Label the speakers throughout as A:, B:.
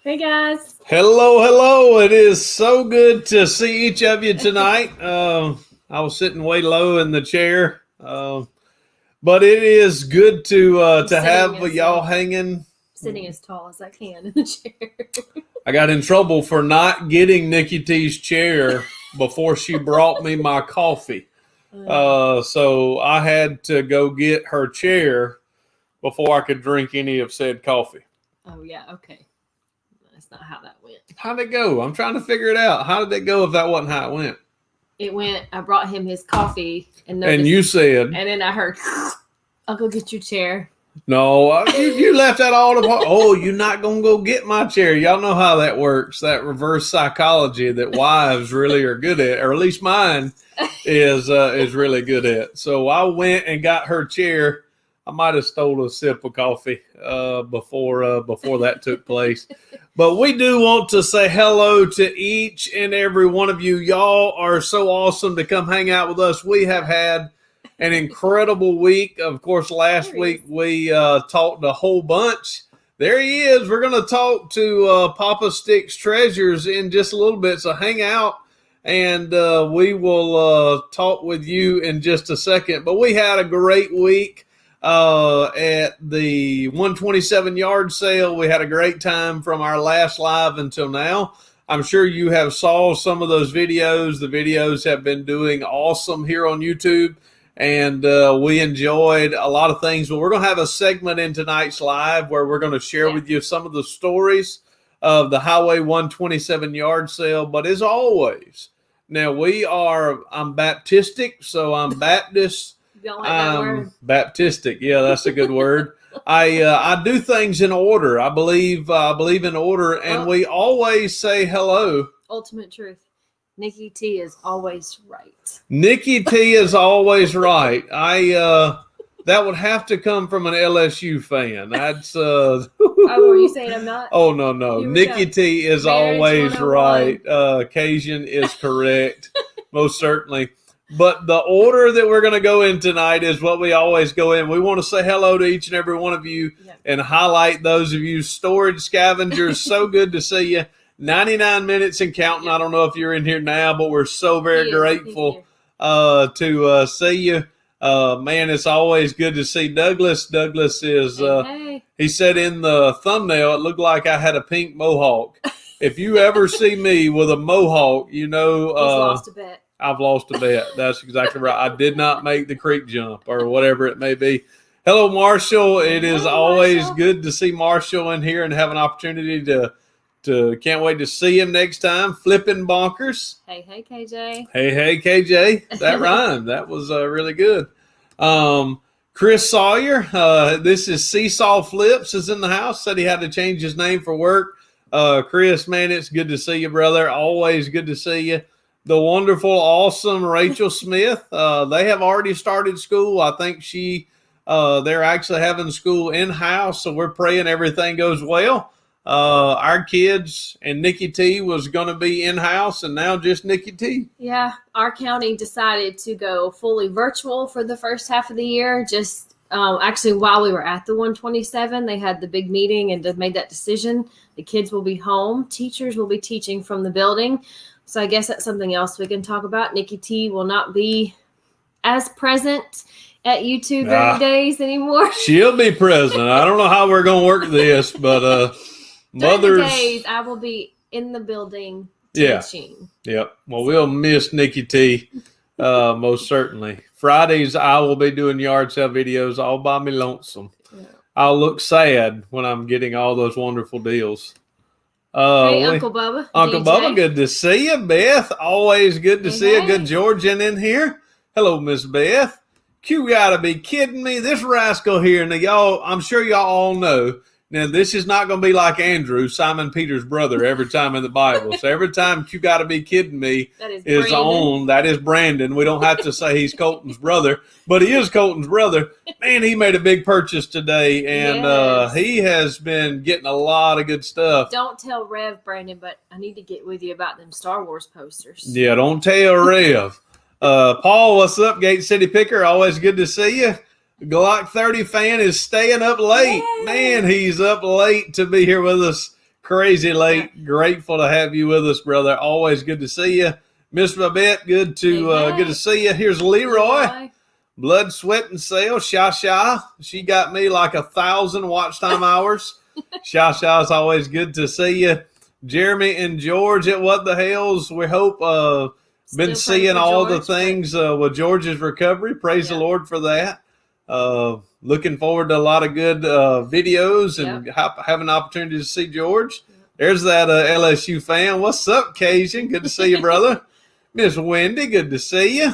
A: Hey guys.
B: Hello. It is so good to see each of you tonight. I was sitting way low in the chair, but it is good to have y'all hanging.
A: Sitting as tall as I can in the chair.
B: I got in trouble for not getting NikkiT's chair before she brought me my coffee. So I had to go get her chair before I could drink any of said coffee.
A: Oh, yeah. Okay. That's not how that went.
B: How'd it go? I'm trying to figure it out. How did it go if that wasn't how it went?
A: It went, I brought him his coffee. And
B: you said.
A: And then I heard, I'll go get your chair.
B: No, you left that all to. Oh, you're not going to go get my chair. Y'all know how that works. That reverse psychology that wives really are good at, or at least mine is really good at. So I went and got her chair. I might have stole a sip of coffee before that took place. But we do want to say hello to each and every one of you. Y'all are so awesome to come hang out with us. We have had an incredible week. Of course, last week we talked a whole bunch. There he is. We're going to talk to Papa Stick's Treasures in just a little bit. So hang out and we will talk with you in just a second. But we had a great week. At the 127 yard sale. We had a great time from our last live until now. I'm sure you have saw some of those videos. The videos have been doing awesome here on YouTube, and we enjoyed a lot of things. But we're going to have a segment in tonight's live where we're going to share with you some of the stories of the Highway 127 yard sale. But as always, now I'm Baptistic, so I'm Baptist.
A: Don't like that word.
B: Baptistic, yeah, that's a good word. I do things in order. I believe in order, and we always say hello.
A: Ultimate truth. NikkiT is always right.
B: NikkiT is always right. That would have to come from an LSU fan. That's
A: Oh, were you saying I'm not?
B: Oh no. NikkiT is always right. Occasion is correct. Most certainly. But the order that we're going to go in tonight is what we always go in. We want to say hello to each and every one of you and highlight those of you storage scavengers. So good to see you. 99 minutes and counting. I don't know if you're in here now, but we're so very grateful to see you. Man, it's always good to see Douglas. Douglas is, he said in the thumbnail, it looked like I had a pink mohawk. If you ever see me with a mohawk, you know.
A: He's lost a bet.
B: I've lost a bet. That's exactly right. I did not make the creek jump or whatever it may be. Hello, Marshall. It is always good to see Marshall in here and have an opportunity to can't wait to see him next time. Flipping Bonkers.
A: Hey, KJ.
B: Hey, KJ. That rhymed. That was really good. Chris Sawyer. This is Seesaw Flips is in the house. Said he had to change his name for work. Chris, man, it's good to see you, brother. Always good to see you. The wonderful, awesome Rachel Smith. They have already started school. I think they're actually having school in-house, so we're praying everything goes well. Our kids and NikkiT was going to be in-house, and now just NikkiT.
A: Yeah, our county decided to go fully virtual for the first half of the year. Just actually, while we were at the 127, they had the big meeting and made that decision. The kids will be home. Teachers will be teaching from the building. So I guess that's something else we can talk about. NikkiT will not be as present at YouTube every days anymore.
B: She'll be present. I don't know how we're going to work this, but
A: mothers. Days I will be in the building teaching.
B: Yep. Well, we'll miss NikkiT most certainly. Fridays I will be doing yard sale videos all by me lonesome. Yeah. I'll look sad when I'm getting all those wonderful deals.
A: Hey, Uncle Bubba.
B: Uncle DJ. Bubba, good to see you. Beth, always good to see you. Good Georgian in here. Hello, Miss Beth. You gotta be kidding me. This rascal here. Now, y'all, I'm sure y'all all know. Now, this is not going to be like Andrew, Simon Peter's brother, every time in the Bible. So every time you got to be kidding me is on, that is Brandon. We don't have to say he's Colton's brother, but he is Colton's brother. Man, he made a big purchase today, and he has been getting a lot of good stuff.
A: Don't tell Rev, Brandon, but I need to get with you about them Star Wars posters.
B: Yeah, don't tell Rev. Paul, what's up? Gate City Picker, always good to see you. Glock 30 fan is staying up late.
A: Yay.
B: Man, he's up late to be here with us. Crazy late. Yeah. Grateful to have you with us, brother. Always good to see you. Miss Babette, good to see you. Here's Leroy. Blood, sweat, and sale. Sha. She got me like 1,000 watch time hours. Sha is always good to see you. Jeremy and George at What the Hells. We hope been seeing all George, the things with George's recovery. Praise the Lord for that. Looking forward to a lot of good videos and having an opportunity to see George. There's that LSU fan. What's up, Cajun? Good to see you, brother. Miss Wendy, good to see you.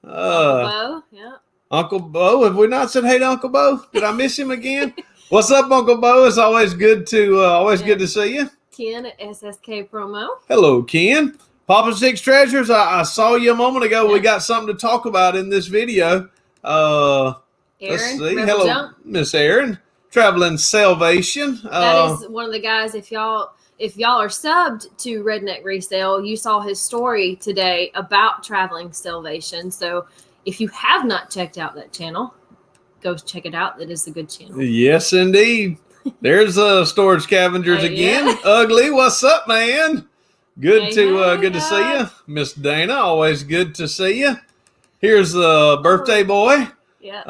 A: Uncle Bo,
B: Uncle Bo, have we not said hey to Uncle Bo? Did I miss him again? What's up, Uncle Bo? It's always good to good to see you.
A: Ken at SSK Promo.
B: Hello, Ken. Papa Six Treasures, I saw you a moment ago. Yeah. We got something to talk about in this video. Let's see. Hello, Miss Aaron. Traveling Salvation.
A: That is one of the guys. If y'all are subbed to Redneck Resale, you saw his story today about Traveling Salvation. So if you have not checked out that channel, go check it out. That is a good channel.
B: Yes, indeed. There's Storage Scavengers again. Yeah. Ugly, what's up, man? Good to see you. Miss Dana, always good to see you. Here's the birthday boy.
A: Yeah.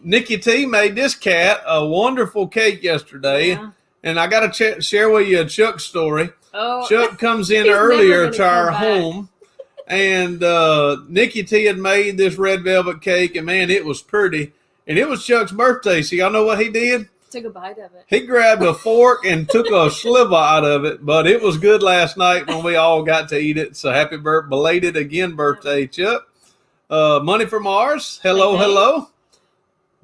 B: NikkiT made this cat a wonderful cake yesterday. Yeah. And I got to share with you a Chuck story.
A: Oh,
B: Chuck comes in earlier to our home, and NikkiT had made this red velvet cake, and man, it was pretty. And it was Chuck's birthday, so y'all know what he did?
A: Took a bite of it.
B: He grabbed a fork and took a sliver out of it, but it was good last night when we all got to eat it. So happy belated again birthday, Chuck. Money for Mars. Hello.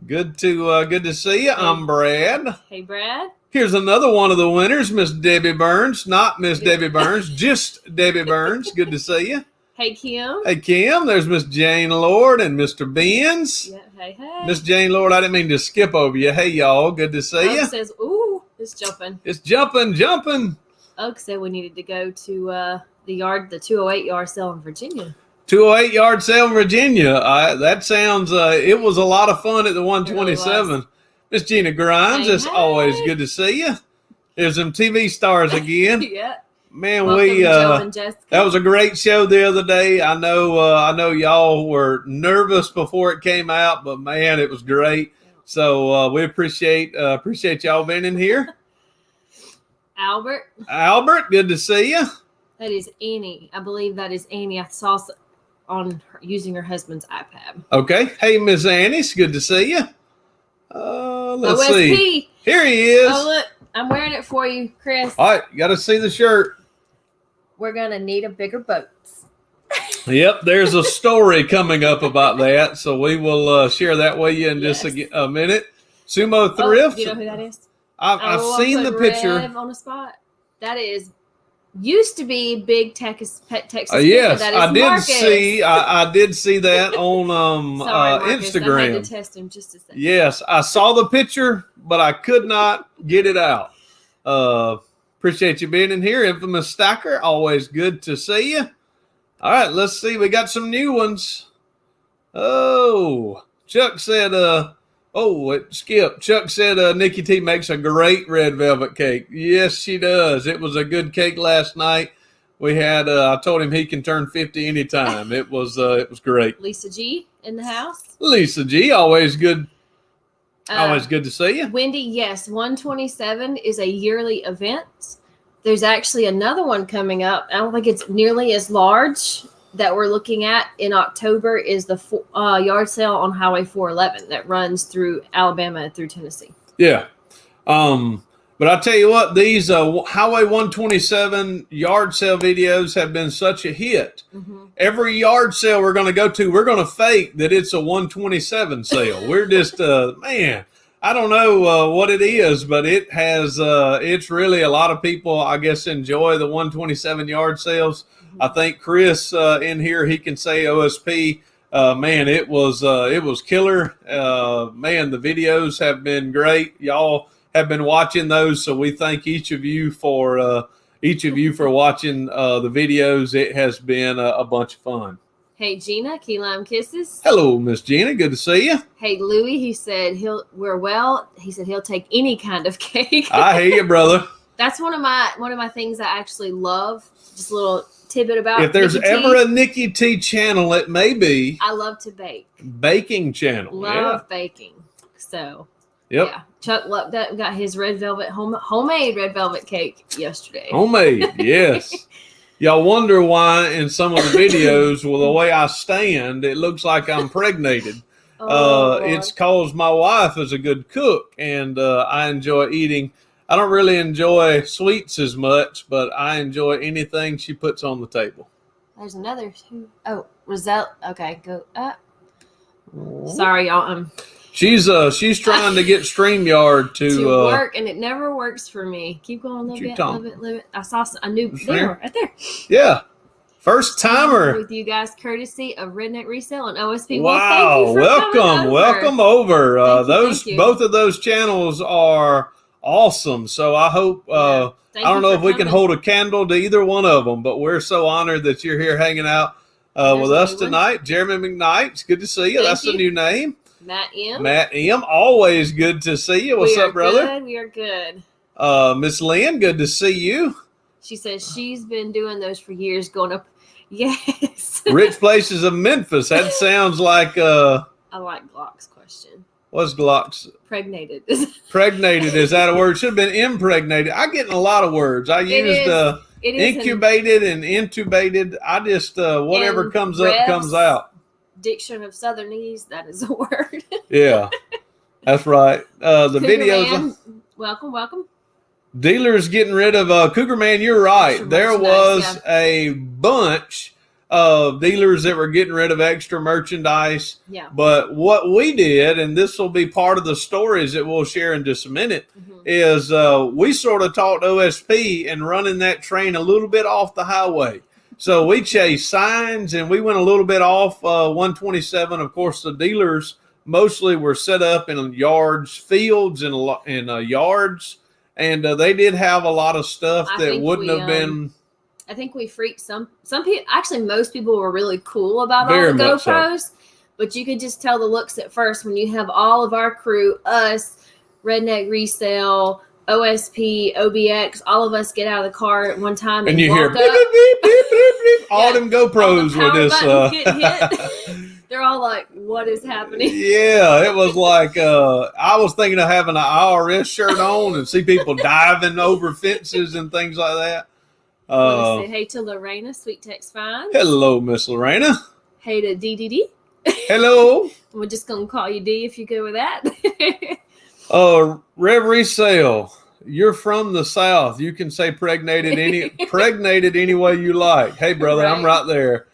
B: Good to see you. I'm Brad.
A: Hey, Brad.
B: Here's another one of the winners, Miss Debbie Burns. Not Miss Debbie Burns, just Debbie Burns. Good to see you.
A: Hey, Kim.
B: Hey, Kim. There's Miss Jane Lord and Mr. Benz.
A: Yeah, hey.
B: Miss Jane Lord, I didn't mean to skip over you. Hey, y'all. Good to see you.
A: Says, ooh, it's jumping.
B: It's jumping.
A: Oak said we needed to go to the 208 yard sale in Virginia.
B: 208 yard sale in Virginia. That sounds, it was a lot of fun at the 127. Miss Gina Grimes, it's always good to see you. There's some TV stars again.
A: Yeah.
B: Man, that was a great show the other day. I know y'all were nervous before it came out, but man, it was great. So we appreciate y'all being in here.
A: Albert,
B: good to see you.
A: That is Annie. I believe that is Annie. I saw on using her husband's iPad.
B: Okay. Hey, Miss Annie, it's good to see you. Let's
A: OSP.
B: See. Here he is.
A: Oh, look. I'm wearing it for you, Chris.
B: All right. You got to see the shirt.
A: We're going to need a bigger boat.
B: Yep. There's a story coming up about that. So we will share that with you in just a minute. Sumo Thrift.
A: You know who that is?
B: I've seen the picture.
A: On the spot. That is used to be big Texas.
B: Yes,
A: that is
B: I did
A: Marcus.
B: see. I did see that on
A: Sorry,
B: Instagram.
A: I had to test him just a second.
B: Yes, I saw the picture, but I could not get it out. Appreciate you being in here, Infamous Stacker. Always good to see you. All right, let's see. We got some new ones. Oh, Chuck said. It skipped. Chuck said NikkiT makes a great red velvet cake. Yes, she does. It was a good cake last night. We had. I told him he can turn 50 anytime. It was great.
A: Lisa G in the house.
B: Lisa G, always good. Always good to see you.
A: Wendy, yes, 127 is a yearly event. There's actually another one coming up. I don't think it's nearly as large. That we're looking at in October is the yard sale on Highway 411 that runs through Alabama through Tennessee.
B: Yeah. But I tell you what, these Highway 127 yard sale videos have been such a hit. Mm-hmm. Every yard sale we're going to go to, we're going to fake that it's a 127 sale. We're just, man, I don't know what it is, but it has, it's really a lot of people, I guess, enjoy the 127 yard sales. I think Chris in here, he can say OSP. Man, it was killer. Man, the videos have been great. Y'all have been watching those, so we thank each of you for watching the videos. It has been a bunch of fun.
A: Hey, Gina, Key Lime Kisses.
B: Hello, Miss Gina. Good to see you.
A: Hey, Louie, he said we're well. He said he'll take any kind of cake.
B: I hear you, brother.
A: That's one of my things I actually love. Just a little tidbit about
B: if there's
A: NikkiT.
B: ever a NikkiT channel, it may be.
A: I love to bake.
B: Baking channel.
A: Love baking. So
B: yep.
A: Yeah. Chuck loved that. Got his red velvet homemade red velvet cake yesterday.
B: Homemade, yes. Y'all wonder why in some of the videos, well, the way I stand, it looks like I'm pregnated. It's because my wife is a good cook, and I enjoy eating. I don't really enjoy sweets as much, but I enjoy anything she puts on the table.
A: There's another. Oh, Resale. Okay, go up. Sorry, y'all.
B: She's trying to get StreamYard to
A: work, and it never works for me. Keep going a little bit. I saw. I knew there, right there.
B: Yeah, first timer
A: with you guys, courtesy of Redneck Resale and OSP.
B: Wow, welcome over. Both of those channels are awesome. So I hope. I don't know if we can hold a candle to either one of them, but we're so honored that you're here hanging out with us tonight. Jeremy McKnight, it's good to see you. That's the new name.
A: Matt
B: M. Always good to see you. What's up, brother?
A: We are good.
B: Miss Lynn, good to see you.
A: She says she's been doing those for years, going up. Yes.
B: Rich Places of Memphis. That sounds like
A: I like Glock's question.
B: What's Glock's?
A: Pregnated.
B: Pregnated, is that a word? Should have been impregnated. I get in a lot of words. I used incubated and intubated. I just whatever comes up comes out.
A: Diction of Southernese, that is a word.
B: Yeah, that's right. The
A: Cougar
B: videos.
A: Man, welcome.
B: Dealers getting rid of Cougar Man. You're right. There was a bunch of dealers that were getting rid of extra merchandise.
A: Yeah.
B: But what we did, and this will be part of the stories that we'll share in just a minute, is we sort of taught OSP and running that train a little bit off the highway. So we chased signs, and we went a little bit off 127. Of course, the dealers mostly were set up in yards, fields, and yards, and they did have a lot of stuff that wouldn't have been.
A: I think we freaked some people. Actually, most people were really cool about all the GoPros, but you could just tell the looks at first when you have all of our crew, us, Redneck Resale, OSP, OBX, all of us get out of the car at one time
B: and you hear beep, beep, beep, beep, beep, beep. All them GoPros with this.
A: Get hit. They're all like, "What is happening?"
B: Yeah, it was like I was thinking of having an IRS shirt on and see people diving over fences and things like that.
A: Say hey to Lorena, Sweet Text Fine.
B: Hello, Miss Lorena.
A: Hey to DDD.
B: Hello.
A: We're just gonna call you D if you go with that.
B: Rev Resale, you're from the South. You can say pregnated any way you like. Hey, brother, right. I'm right there.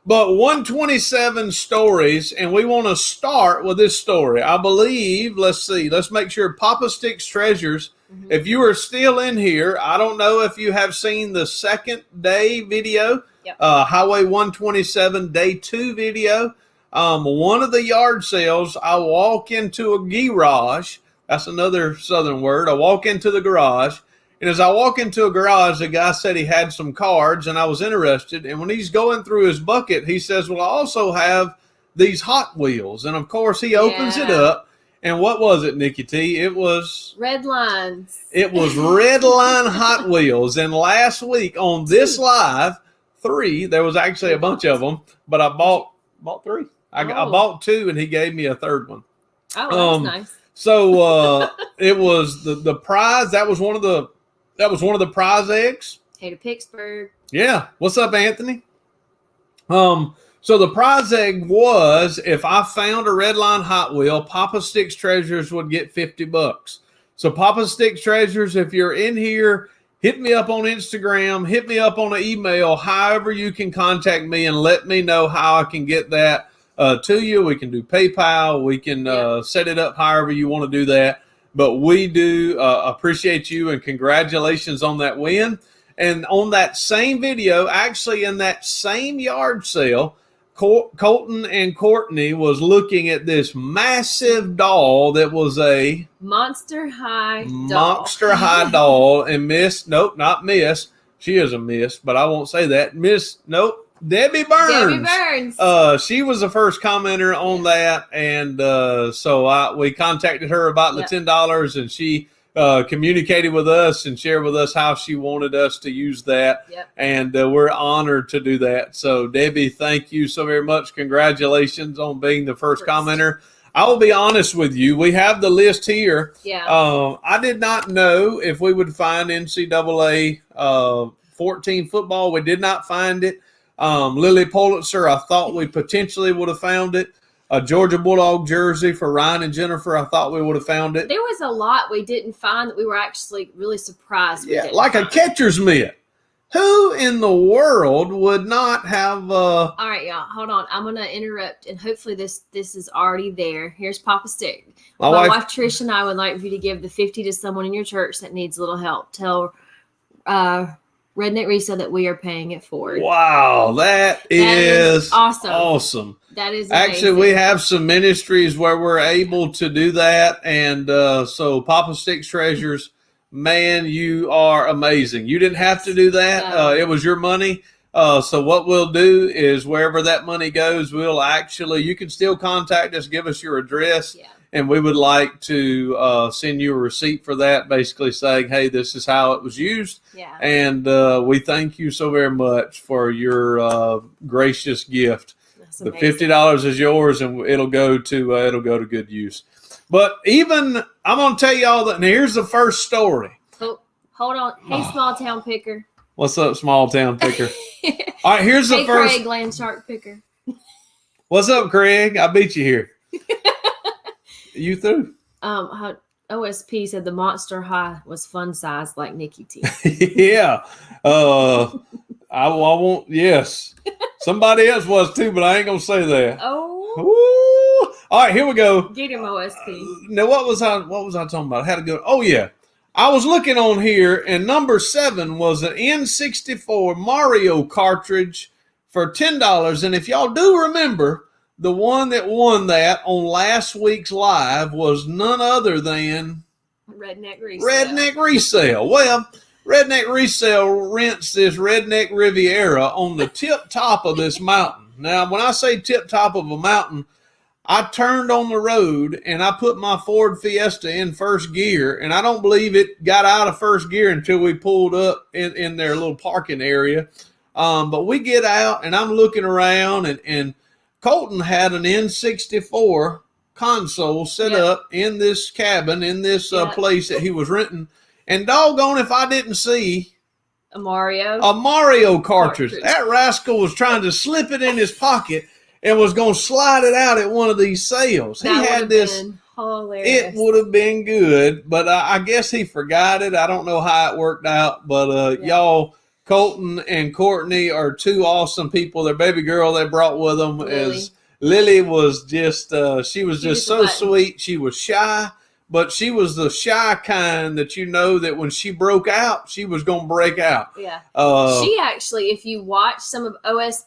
B: But 127 stories, and we want to start with this story. I believe, let's make sure Papa Sticks Treasures. If you are still in here, I don't know if you have seen the second day video, Highway 127 day 2 video. One of the yard sales, I walk into a garage. That's another Southern word. I walk into the garage. And as I walk into a garage, the guy said he had some cards, and I was interested. And when he's going through his bucket, he says, well, I also have these Hot Wheels. And, of course, he opens it up. And what was it, NikkiT? It was...
A: Red Lines.
B: It was Red Line Hot Wheels. And last week on this live, 3, there was actually a bunch of them, but I bought 3. I bought 2, and he gave me a third one.
A: Oh, that's nice.
B: So it was the prize. That was one of the prize eggs.
A: Hey to Pittsburgh.
B: Yeah. What's up, Anthony? So the prize egg was, if I found a Red Line Hot Wheel, Papa Sticks Treasures would get $50. So Papa Sticks Treasures, if you're in here, hit me up on Instagram, hit me up on an email, however you can contact me and let me know how I can get that to you. We can do PayPal. We can set it up however you want to do that. But we do appreciate you, and congratulations on that win. And on that same video, actually in that same yard sale, Colton and Courtney was looking at this massive doll that was a
A: Monster High
B: doll. And not Miss. She is a miss, but I won't say that. Debbie Burns.
A: Debbie Burns.
B: She was the first commenter on that, and so we contacted her about the $10, and she communicated with us and shared with us how she wanted us to use that, and we're honored to do that. So, Debbie, thank you so very much. Congratulations on being the first commenter. I will be honest with you. We have the list here.
A: Yeah.
B: I did not know if we would find NCAA 14 football. We did not find it. Lily Pulitzer, I thought we potentially would have found it. A Georgia Bulldog jersey for Ryan and Jennifer, I thought we would have found it.
A: There was a lot we didn't find that we were actually really surprised.
B: Yeah, like a catcher's mitt. Who in the world would not have?
A: All right, y'all, hold on. I'm gonna interrupt, and hopefully this is already there. Here's Papa Stick. My wife Trish and I would like for you to give the 50 to someone in your church that needs a little help. Tell Redneck Resale that we are paying it forward.
B: Wow, that is
A: awesome.
B: Awesome.
A: That is amazing.
B: Actually, we have some ministries where we're able to do that, and so Papa Stick's Treasures. Man, you are amazing. You didn't have to do that. It was your money. So what we'll do is wherever that money goes, you can still contact us, give us your address, and we would like to send you a receipt for that, basically saying, hey, this is how it was used.
A: Yeah.
B: And we thank you so very much for your gracious gift. The $50 is yours, and it'll go to good use. But even, I'm going to tell y'all that, and here's the first story.
A: Oh, hold on. Hey, small town picker.
B: What's up, small town picker? All right, here's the first.
A: Hey, Craig, land shark picker.
B: What's up, Craig? I beat you here. You through?
A: OSP said the Monster High was fun size like NikkiT.
B: Yeah. I won't, yes. Somebody else was too, but I ain't going to say that.
A: Oh.
B: Woo. All right, here we go.
A: Get him, OSP.
B: Now, what was I talking about? I had to go. Oh, yeah. I was looking on here, and number 7 was an N64 Mario cartridge for $10. And if y'all do remember, the one that won that on last week's live was none other than
A: Redneck Resale.
B: Redneck Resale. Well, Redneck Resale rents this Redneck Riviera on the tip top of this mountain. Now, when I say tip top of a mountain, I turned on the road and I put my Ford Fiesta in first gear, and I don't believe it got out of first gear until we pulled up in their little parking area. But we get out and I'm looking around, and Colton had an N64 console set up in this cabin, in this place that he was renting. And doggone if I didn't see a Mario cartridge. That rascal was trying to slip it in his pocket and was going to slide it out at one of these sales. He had this.
A: Hilarious.
B: It would have been good, but I guess he forgot it. I don't know how it worked out, but y'all, Colton and Courtney are two awesome people. Their baby girl they brought with them Lily was just, she was just so sweet. She was shy, but she was the shy kind that you know that when she broke out, she was going to break out.
A: Yeah. She actually, if you watch some of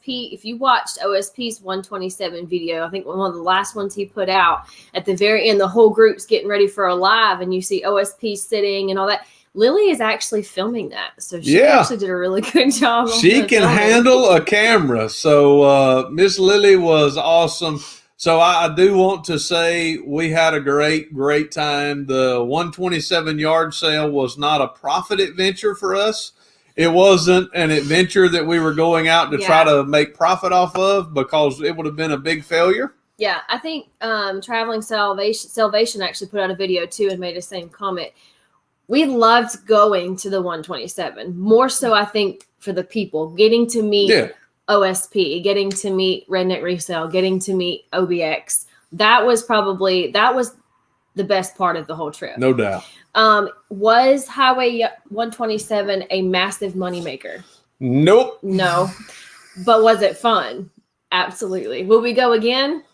A: if you watched OSP's 127 video, I think one of the last ones he put out, at the very end, the whole group's getting ready for a live, and you see OSP sitting and all that. Lily is actually filming that. So she actually did a really good job.
B: She can handle a camera. So Miss Lily was awesome. So I do want to say we had a great, great time. The 127 yard sale was not a profit adventure for us. It wasn't an adventure that we were going out to try to make profit off of, because it would have been a big failure.
A: Yeah, I think Traveling Salvation actually put out a video too and made the same comment. We loved going to the 127. More so, I think, for the people, getting to meet OSP, getting to meet Redneck Resale, getting to meet OBX. That was the best part of the whole trip.
B: No doubt.
A: Was Highway 127 a massive moneymaker?
B: Nope.
A: No. But was it fun? Absolutely. Will we go again?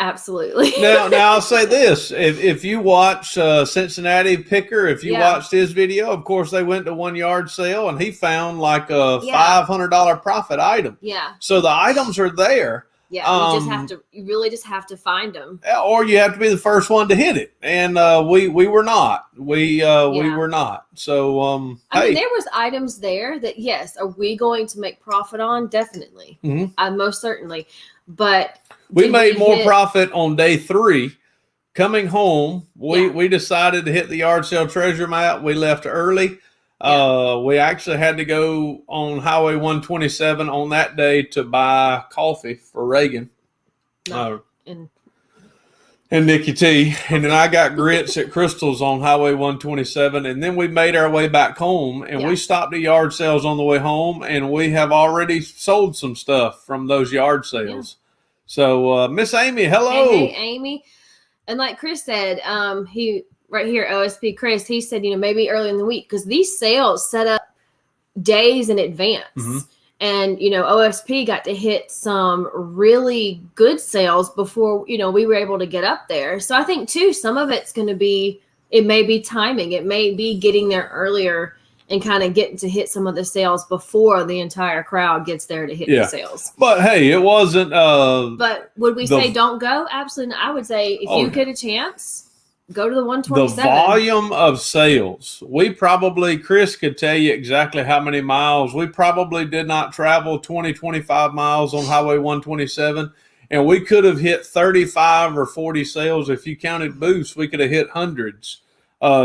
A: Absolutely.
B: Now I'll say this. If you watch Cincinnati Picker, if you watched his video, of course, they went to 1 yard sale and he found like a $500 profit item.
A: Yeah.
B: So the items are there.
A: Yeah, you really just have to find them.
B: Or you have to be the first one to hit it. And we were not. We were not. So,
A: I mean, there was items there that, yes, are we going to make profit on? Definitely. Most certainly. But
B: we made more profit on day 3. Coming home, we decided to hit the yard sale treasure map. We left early. We actually had to go on Highway 127 on that day to buy coffee for Reagan and NikkiT. And then I got grits at Crystal's on Highway 127. And then we made our way back home, and we stopped at yard sales on the way home, and we have already sold some stuff from those yard sales. So, Miss Amy, hello.
A: Hey, Amy. And like Chris said, he right here, OSP Chris, he said, maybe early in the week, because these sales set up days in advance. And, OSP got to hit some really good sales before, we were able to get up there. So I think, too, some of it's going to be, it may be timing. It may be getting there earlier and kind of getting to hit some of the sales before the entire crowd gets there to hit the sales.
B: But, hey, it wasn't.
A: But would we say don't go? Absolutely not. I would say if you get a chance, go to the 127.
B: The volume of sales. Chris could tell you exactly how many miles. We probably did not travel 20, 25 miles on Highway 127. And we could have hit 35 or 40 sales. If you counted booths, we could have hit hundreds.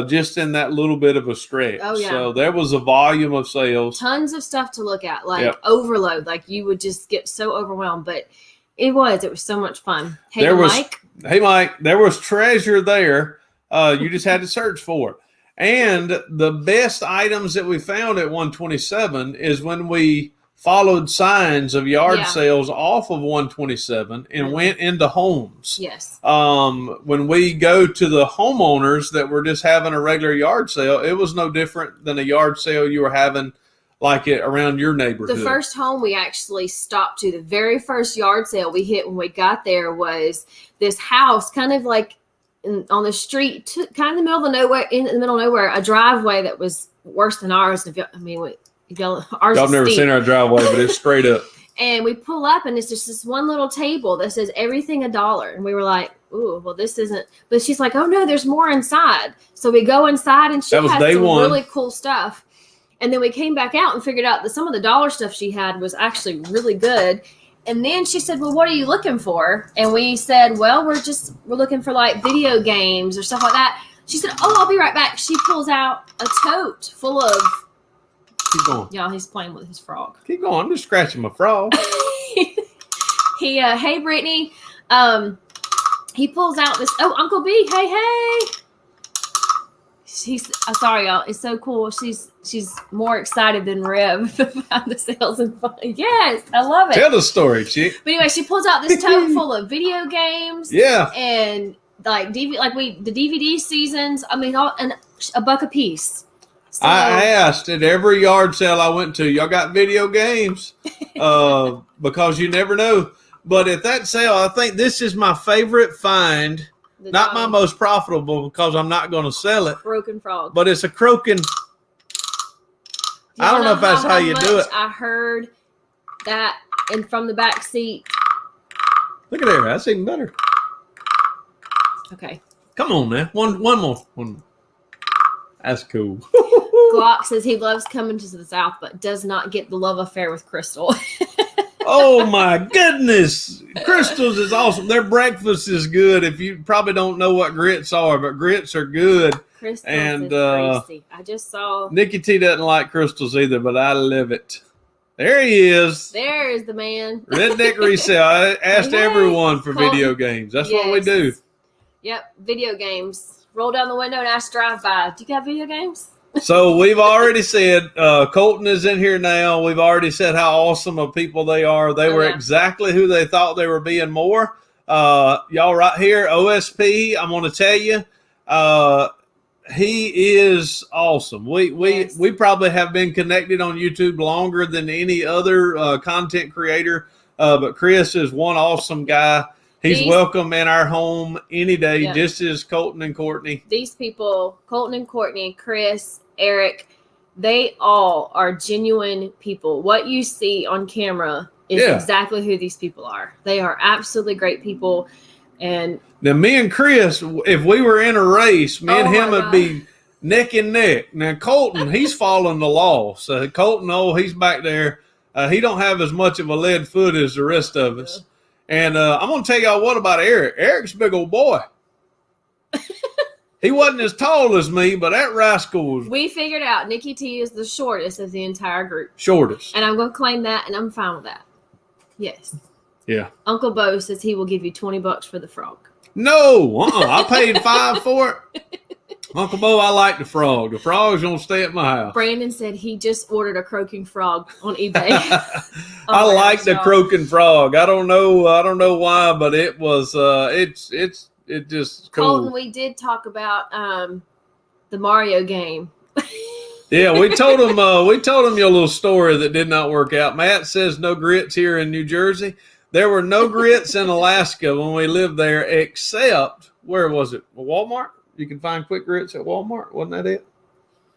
B: Just in that little bit of a stretch.
A: Oh, yeah.
B: So there was a volume of sales.
A: Tons of stuff to look at, overload. Like you would just get so overwhelmed. But it was so much fun. Hey, Mike.
B: Hey, Mike, there was treasure there. You just had to search for it. And the best items that we found at 127 is when we followed signs of yard sales off of 127 and went into homes.
A: Yes.
B: When we go to the homeowners that were just having a regular yard sale, it was no different than a yard sale you were having like it around your neighborhood.
A: The first home we actually stopped to, the very first yard sale we hit when we got there was this house kind of like on the street, kind of in the middle of nowhere, a driveway that was worse than ours.
B: Y'all never seen our driveway, but it's straight up.
A: And we pull up, and it's just this one little table that says everything $1. And we were like, ooh, well, this isn't. But she's like, oh, no, there's more inside. So we go inside, and she had some really cool stuff. And then we came back out and figured out that some of the dollar stuff she had was actually really good. And then she said, well, what are you looking for? And we said, well, we're looking for like video games or stuff like that. She said, oh, I'll be right back. She pulls out a tote full of.
B: Keep going.
A: Y'all, he's playing with his frog.
B: Keep going. I'm just scratching my frog.
A: Hey, Brittany. He pulls out this. Oh, Uncle B. Hey. Sorry, y'all. It's so cool. She's more excited than Rev about the sales and fun. Yes, I love it.
B: Tell the story, chick.
A: But anyway, she pulls out this tote full of video games.
B: Yeah.
A: And like the DVD seasons. I mean, and a $1 a piece. So,
B: I asked at every yard sale I went to, y'all got video games? Because you never know. But at that sale, I think this is my favorite find. Not my most profitable because I'm not going to sell it.
A: Croaking frog.
B: But it's a croaking. I don't know if that's how you do it.
A: I heard that and from the back seat.
B: Look at there. That's even better.
A: Okay.
B: Come on, man. One more. That's cool.
A: Glock says he loves coming to the South, but does not get the love affair with Crystal.
B: Oh my goodness. Crystal's is awesome. Their breakfast is good. If you probably don't know what grits are, but grits are good.
A: Crystals is crazy. I just saw.
B: NikkiT doesn't like crystals either, but I love it. There he is.
A: There is the man.
B: Redneck Resale. I asked everyone for video games. That's what we do.
A: Yep, video games. Roll down the window and ask drive-by. Do you got video games?
B: So we've already said Colton is in here now. We've already said how awesome of people they are. They were exactly who they thought they were being more. Y'all right here, OSP, I'm going to tell you, he is awesome. We probably have been connected on YouTube longer than any other content creator, but Chris is one awesome guy. He's welcome in our home any day, just as Colton and Courtney.
A: These people, Colton and Courtney, Chris, Eric, they all are genuine people. What you see on camera is exactly who these people are. They are absolutely great people. And
B: now me and Chris, if we were in a race, me and him would be neck and neck. Now Colton, he's following the law. So Colton, he's back there. He don't have as much of a lead foot as the rest of us. And I'm going to tell y'all what about Eric. Eric's a big old boy. He wasn't as tall as me, but that rascal was.
A: We figured out NikkiT is the shortest of the entire group.
B: Shortest.
A: And I'm going to claim that, and I'm fine with that. Yes.
B: Yeah.
A: Uncle Bo says he will give you $20 for the frog.
B: No, I paid $5 for it. Uncle Bo, I like the frog. The frog's going to stay at my house.
A: Brandon said he just ordered a croaking frog on eBay.
B: I like the croaking frog. I don't know why, but it was it just cool.
A: Colton, we did talk about the Mario game.
B: Yeah, we told him your little story that did not work out. Matt says no grits here in New Jersey. There were no grits in Alaska when we lived there, except where was it? Walmart. You can find quick grits at Walmart. Wasn't that it?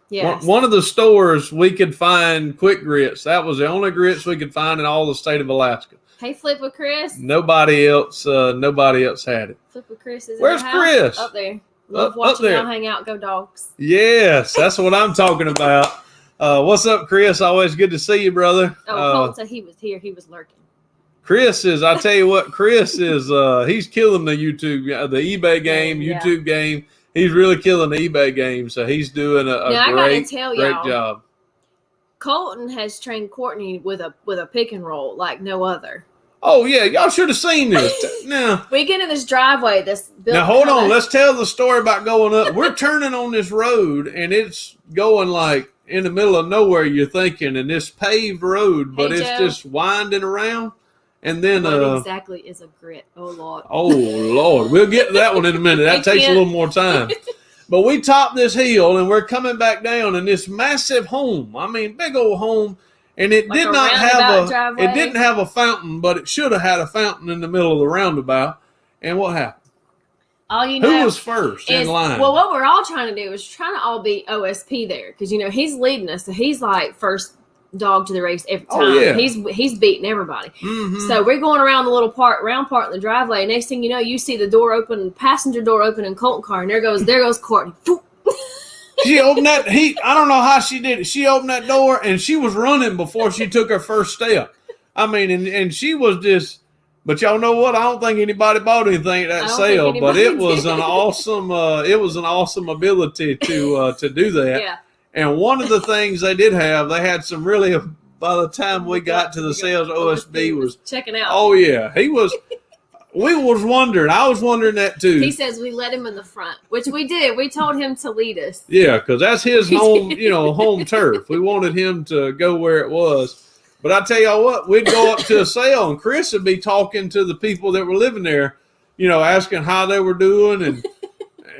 A: Yes.
B: One of the stores we could find quick grits. That was the only grits we could find in all the state of Alaska.
A: Hey, Flip with Chris.
B: Nobody else had it.
A: Flip with Chris is
B: Where's
A: in the house?
B: Chris?
A: Up there. Love watching y'all hang out. Go Dogs.
B: Yes, that's what I'm talking about. What's up, Chris? Always good to see you, brother.
A: Oh, Colton said he was here. He was lurking.
B: Chris is, I tell you what, Chris is, he's killing the the eBay game, YouTube game. He's really killing the eBay game. So he's doing a great job.
A: Colton has trained Courtney with a pick and roll like no other.
B: Oh, yeah. Y'all should have seen this. Now,
A: we get in this driveway.
B: Now, hold on. Let's tell the story about going up. We're turning on this road, and it's going like in the middle of nowhere, you're thinking, and this paved road, but it's just winding around. And then
A: what exactly is a grit? Oh, Lord.
B: Oh, Lord. We'll get to that one in a minute. That takes a little more time. But we topped this hill, and we're coming back down, and this massive home, I mean, big old home, and it did not have it didn't have a fountain, but it should have had a fountain in the middle of the roundabout. And what happened?
A: All you know
B: who was first in line?
A: Well, what we're all trying to do is trying to all be OSP there because he's leading us, so he's like first dog to the race every time.
B: Oh, yeah.
A: He's beating everybody.
B: Mm-hmm.
A: So we're going around the little round part in the driveway. Next thing you know, you see the door open, passenger door open in Colton car, and there goes Courtney.
B: She opened that. I don't know how she did it. She opened that door and she was running before she took her first step. I mean, and she was just. But y'all know what? I don't think anybody bought anything at that sale. But it was an awesome. It was an awesome ability to do that.
A: Yeah.
B: And one of the things they did have, they had some really. By the time we got to the sales, OSB was
A: checking out.
B: Oh yeah, he was. We was wondering. I was wondering that too.
A: He says we let him in the front, which we did. We told him to lead us.
B: Yeah, because that's his home, home turf. We wanted him to go where it was. But I tell y'all what, we'd go up to a sale, and Chris would be talking to the people that were living there, asking how they were doing and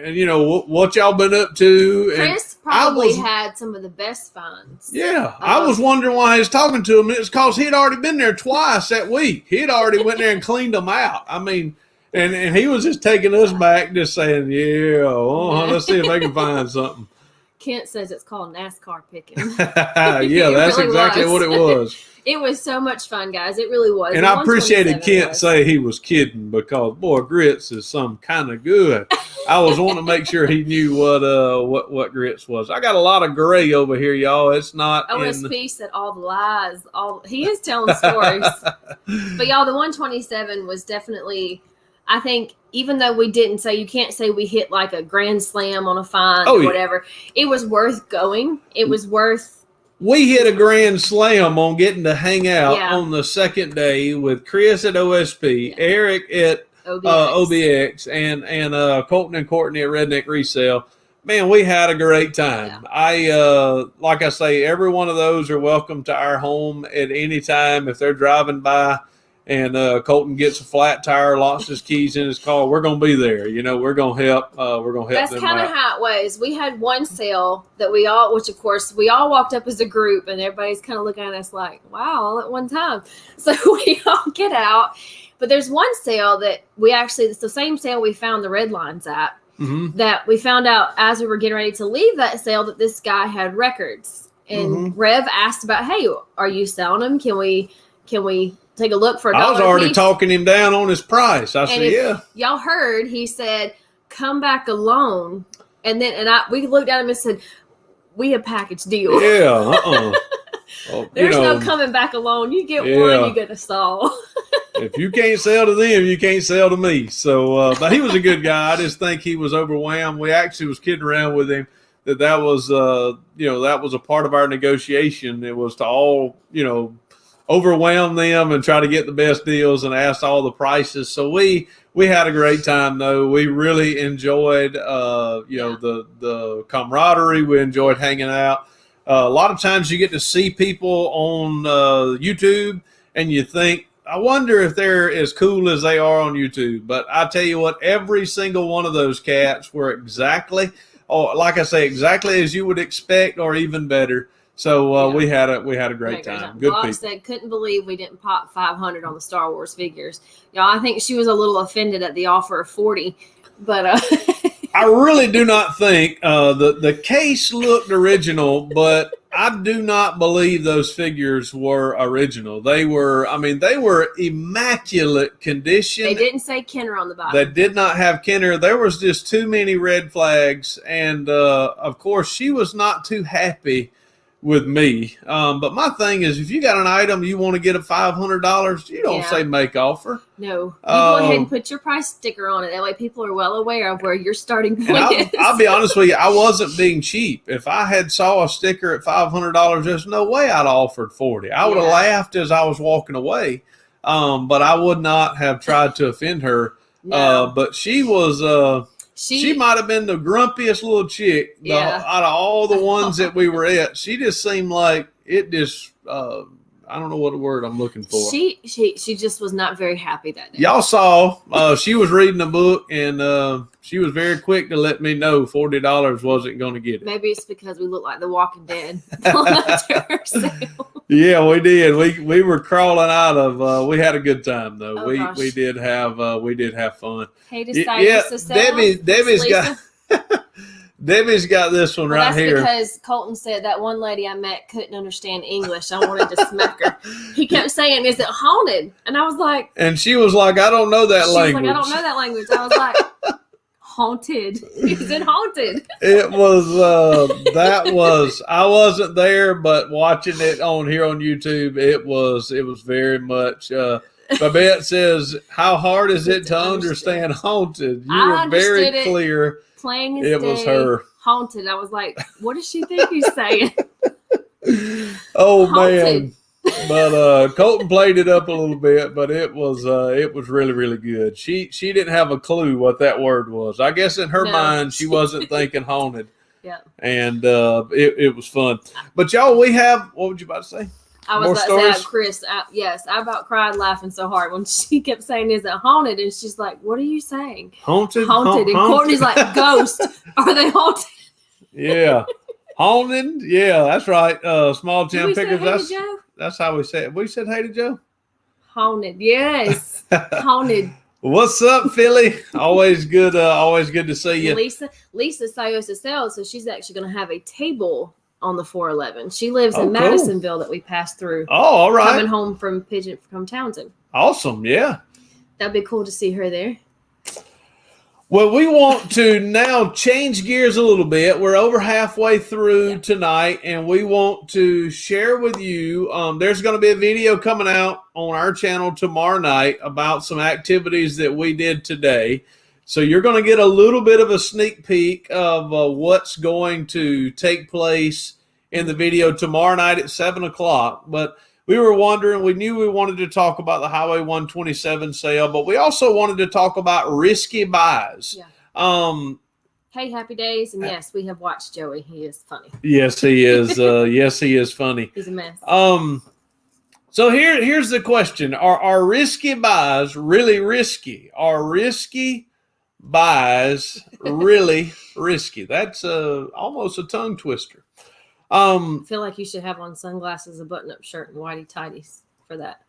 B: what y'all been up to.
A: Chris probably had some of the best finds.
B: Yeah, I was wondering why he was talking to him. It's because he'd already been there twice that week. He'd already went there and cleaned them out. I mean, and he was just taking us back, just saying, let's see if they can find something.
A: Kent says it's called NASCAR picking.
B: Yeah, that's really exactly what it was.
A: It was so much fun, guys. It really was.
B: And I appreciated Kent say he was kidding because, boy, grits is some kind of good. I was wanting to make sure he knew what grits was. I got a lot of gray over here, y'all. It's not
A: OSP said all the lies. He is telling stories. But y'all, the 127 was definitely, I think, even though we didn't say, you can't say we hit like a grand slam on a find or whatever. It was worth going. It was worth.
B: We hit a grand slam on getting to hang out on the second day with Chris at OSP, Eric at OBX, and Colton and Courtney at Redneck Resale. Man, we had a great time. Yeah. Like I say, every one of those are welcome to our home at any time if they're driving by. And Colton gets a flat tire, locks his keys in his car. We're going to be there. We're going to help. We're going to help them out.
A: That's kind of how it was. We had one sale that which of course we all walked up as a group, and everybody's kind of looking at us like, wow, all at one time. So we all get out. But there's one sale that it's the same sale we found the red lines at, that we found out as we were getting ready to leave that sale that this guy had records. And Rev asked about, hey, are you selling them? Can we take a look for $1
B: I was already
A: piece.
B: talking him down on his price. I said, yeah.
A: Y'all heard, he said, come back alone. And then, we looked at him and said, we a package deal.
B: Yeah, Well,
A: There's no coming back alone. You get one, you get a stall.
B: If you can't sell to them, you can't sell to me. So, but he was a good guy. I just think he was overwhelmed. We actually was kidding around with him that was, that was a part of our negotiation. It was to all, overwhelm them and try to get the best deals and ask all the prices. So we had a great time though. We really enjoyed, the camaraderie. We enjoyed hanging out. A lot of times you get to see people on YouTube and you think, I wonder if they're as cool as they are on YouTube. But I tell you what, every single one of those cats were exactly as you would expect or even better. So we had a great time. Good people.
A: Said, couldn't believe we didn't pop 500 on the Star Wars figures. Y'all, I think she was a little offended at the offer of 40, but
B: I really do not think the case looked original, but I do not believe those figures were original. They were immaculate condition.
A: They didn't say Kenner on the bottom.
B: They did not have Kenner. There was just too many red flags, and of course, she was not too happy with me. But my thing is, if you got an item you want to get at $500, you don't say make offer.
A: No. You go ahead and put your price sticker on it. That way people are well aware of where your starting point is.
B: I'll be honest with you, I wasn't being cheap. If I had saw a sticker at $500, there's no way I'd offered 40. I would have laughed as I was walking away. But I would not have tried to offend her. No. But she was she might have been the grumpiest little chick out of all the ones that we were at. She just seemed like it just I don't know what word I'm looking for.
A: She just was not very happy that day.
B: Y'all saw she was reading a book and she was very quick to let me know $40 wasn't going to get it.
A: Maybe it's because we look like the Walking Dead.
B: Yeah, we did. We were crawling out of. We had a good time though. We did have fun.
A: Hey, to sell.
B: Debbie's got this one right here.
A: That's because Colton said that one lady I met couldn't understand English. I wanted to smack her. He kept saying, "Is it haunted?" And I was like,
B: and she was like, "I don't know that language."
A: Like, "I don't know that language." I was like, "Haunted? Is it haunted?"
B: It was. I wasn't there, but watching it on YouTube, it was very much. Babette says, "How hard is it to understand haunted?" You were very clear.
A: Plain as
B: it was her.
A: Haunted. I was like, what does she think he's saying?
B: Oh, haunted. Man. But Colton played it up a little bit, but it was really, really good. She didn't have a clue what that word was. I guess in her mind, she wasn't thinking haunted. Yeah. And it was fun. But y'all, we have, what would you about to say?
A: I was about to say, Chris, yes, I about cried laughing so hard when she kept saying, "Is it haunted?" And she's like, "What are you saying?"
B: Haunted.
A: And Courtney's like, "Ghost. Are they haunted?"
B: Yeah. Haunted. Yeah, that's right. Small Tim Pickers. That's how we say it. We said hey to Joe.
A: Haunted. Yes. Haunted.
B: What's up, Philly? Always good to see you.
A: Lisa Sayos so she's actually going to have a table on the 411. She lives in Madisonville that we passed through.
B: Oh, all right.
A: Coming home from Townsend.
B: Awesome, yeah.
A: That'd be cool to see her there.
B: Well, we want to now change gears a little bit. We're over halfway through tonight, and we want to share with you. There's going to be a video coming out on our channel tomorrow night about some activities that we did today. So you're going to get a little bit of a sneak peek of what's going to take place in the video tomorrow night at 7 o'clock. But we were wondering, we knew we wanted to talk about the Highway 127 sale, but we also wanted to talk about risky buys. Yeah.
A: Hey, happy days. And yes, we have watched Joey. He is funny.
B: Yes, he is. Yes, he is funny.
A: He's a mess.
B: So here's the question. Are risky buys really risky? Are risky buys really risky? That's almost a tongue twister.
A: I feel like you should have on sunglasses, a button-up shirt, and whitey tighties for that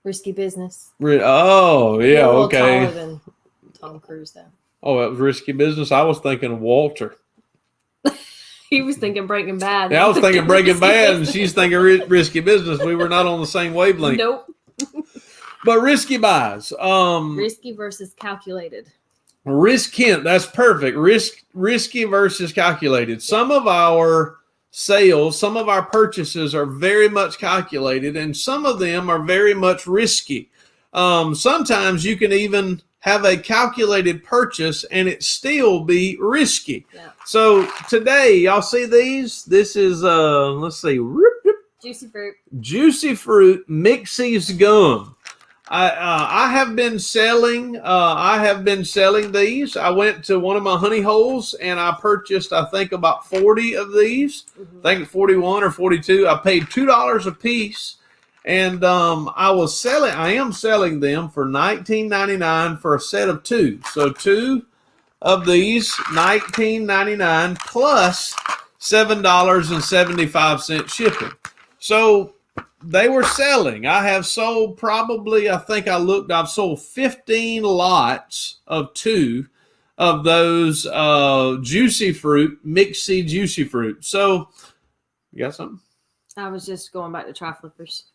A: risky business.
B: Oh, yeah, okay.
A: Taller than Tom Cruise, though.
B: Oh, that was risky business. I was thinking of Walter.
A: He was thinking Breaking Bad.
B: Yeah, I was thinking Breaking Bad, and she's thinking risky business. We were not on the same wavelength.
A: Nope.
B: But risky buys.
A: Risky versus calculated.
B: Hint. That's perfect. Risky versus calculated. Some of our sales, some of our purchases are very much calculated, and some of them are very much risky. Sometimes you can even have a calculated purchase and it still be risky.
A: Yeah.
B: So today, y'all see these? This is let's see,
A: Juicy fruit.
B: Juicy Fruit Mixies gum. I have been selling. These. I went to one of my honey holes and I purchased, I think, about 40 of these. I think 41 or 42. I paid $2 a piece, and I am selling them for $19.99 for a set of 2. So 2 of these, $19.99 plus $7.75 shipping. So they were selling. I have sold probably, I've sold 15 lots of 2 of those Juicy Fruit, Mixie Juicy Fruit. So, you got something?
A: I was just going back to Tri Flippers.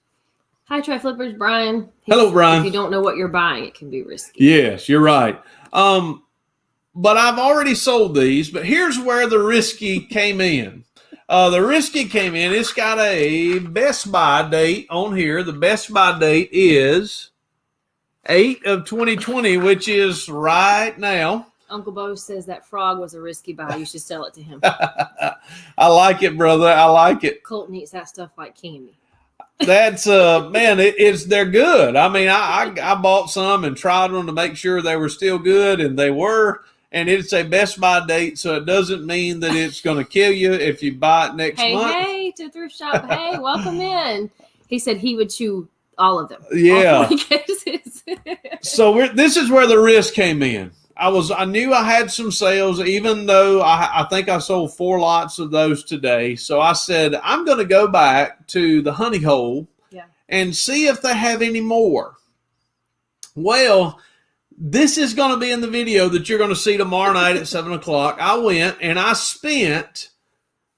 A: Hi, Tri Flippers, Brian.
B: Hello, Brian.
A: If you don't know what you're buying, it can be risky.
B: Yes, you're right. But I've already sold these, but here's where the risky came in. It's got a Best Buy date on here. The Best Buy date is 8/2020, which is right now.
A: Uncle Bo says that frog was a risky buy. You should sell it to him.
B: I like it, brother. I like it.
A: Colton eats that stuff like candy.
B: That's man, they're good. I mean, I bought some and tried them to make sure they were still good, and they were. And it's a Best Buy date, so it doesn't mean that it's going to kill you if you buy it next month.
A: Hey, to Thrift Shop. Hey, welcome in. He said he would chew all of them.
B: Yeah.
A: All 40 cases.
B: So this is where the risk came in. I knew I had some sales, even though I think I sold 4 lots of those today. So I said, I'm going to go back to the honey hole and see if they have any more. Well, this is going to be in the video that you're going to see tomorrow night at 7 o'clock. I went and I spent,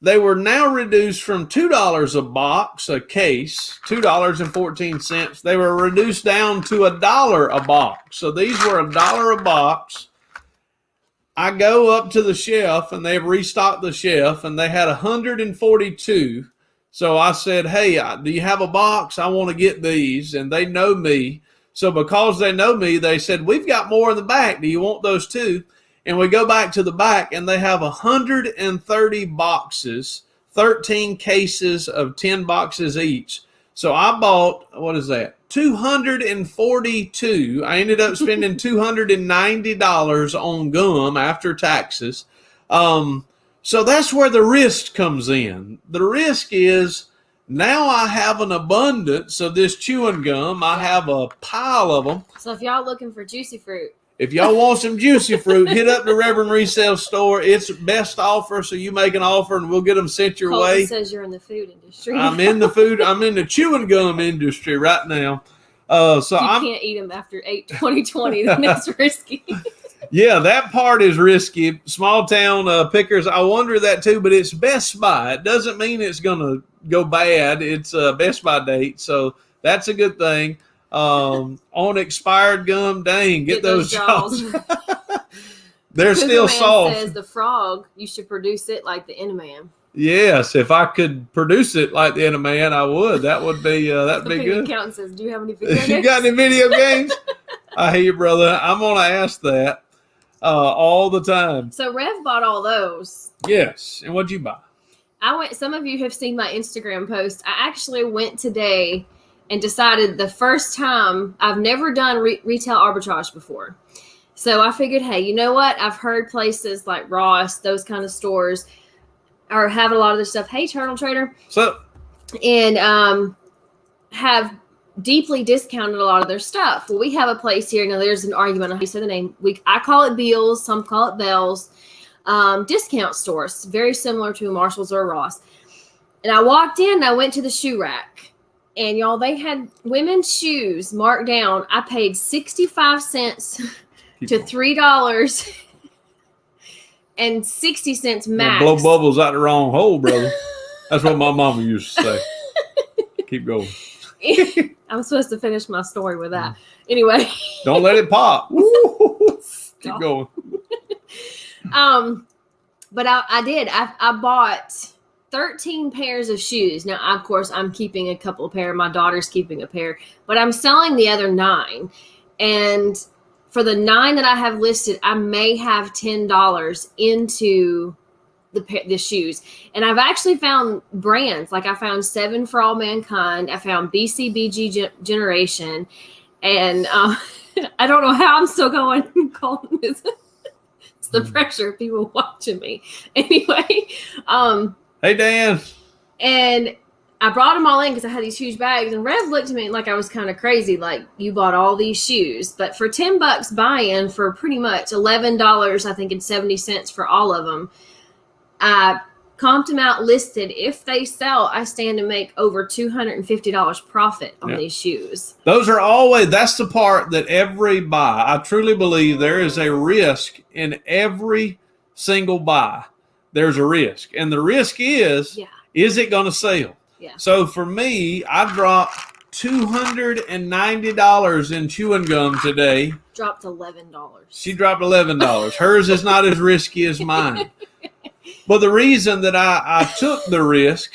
B: they were now reduced from $2 a box, a case, $2.14. They were reduced down to $1 a box. So these were $1 a box. I go up to the shelf and they've restocked the shelf and they had 142. So I said, hey, do you have a box? I want to get these. And they know me. So because they know me, they said, we've got more in the back. Do you want those too? And we go back to the back and they have 130 boxes, 13 cases of 10 boxes each. So I bought, what is that? 242. I ended up spending $290 on gum after taxes. So that's where the risk comes in. The risk is, now I have an abundance of this chewing gum. I have a pile of them.
A: So if y'all looking for Juicy Fruit.
B: If y'all want some Juicy Fruit, hit up the Reverend Resale store. It's best offer, so you make an offer and we'll get them sent your
A: Colton
B: way.
A: Says you're in the food industry.
B: I'm in the chewing gum industry right now. So
A: you can't eat them after 8/2020. Then it's risky.
B: Yeah, that part is risky. Small town pickers, I wonder that too, but it's Best Buy. It doesn't mean it's going to go bad. It's a Best Buy date, so that's a good thing. On expired gum, dang, get those jaws. They're still soft.
A: Says the frog, you should produce it like the Enderman.
B: Yes, if I could produce it like the Enderman, I would. That would be that'd be good.
A: Accountant says, do you have any video games?
B: You got any video games? I hear you, brother. I'm gonna ask that all the time.
A: So Rev bought all those.
B: Yes, and what'd you buy?
A: Some of you have seen my Instagram post. I actually went today and decided the first time, I've never done retail arbitrage before. So I figured, hey, you know what? I've heard places like Ross, those kind of stores, are having a lot of this stuff. Hey, Turtle Trader.
B: So,
A: and have deeply discounted a lot of their stuff. Well, we have a place here. Now, there's an argument on how you say the name. I call it Beals. Some call it Bells. Discount stores, very similar to a Marshall's or a Ross. And I walked in and I went to the shoe rack. And y'all, they had women's shoes marked down. I paid 65 cents to $3.60 max.
B: Blow bubbles out the wrong hole, brother. That's what my mama used to say. Keep going.
A: I'm supposed to finish my story with that. Anyway.
B: Don't let it pop. Keep going.
A: But I did. I bought 13 pairs of shoes. Now, of course, I'm keeping a couple of pair. My daughter's keeping a pair. But I'm selling the other 9. And for the 9 that I have listed, I may have $10 into the shoes. And I've actually found brands. Like I found 7 for All Mankind. I found BCBG Generation. And I don't know how I'm still going. Colton is... It's the pressure of people watching me. Anyway.
B: Hey, Dan.
A: And I brought them all in because I had these huge bags. And Rev looked at me like I was kind of crazy. Like, you bought all these shoes. But for $10 buy-in for pretty much $11, I think, and 70 cents for all of them, I comped them out, listed. If they sell, I stand to make over $250 profit on these shoes.
B: Those are always, that's the part that every buy, I truly believe there is a risk in every single buy. There's a risk. And the risk is it going to sell?
A: Yeah.
B: So for me, I dropped $290 in chewing gum today.
A: Dropped $11.
B: She dropped $11. Hers is not as risky as mine. But the reason that I took the risk.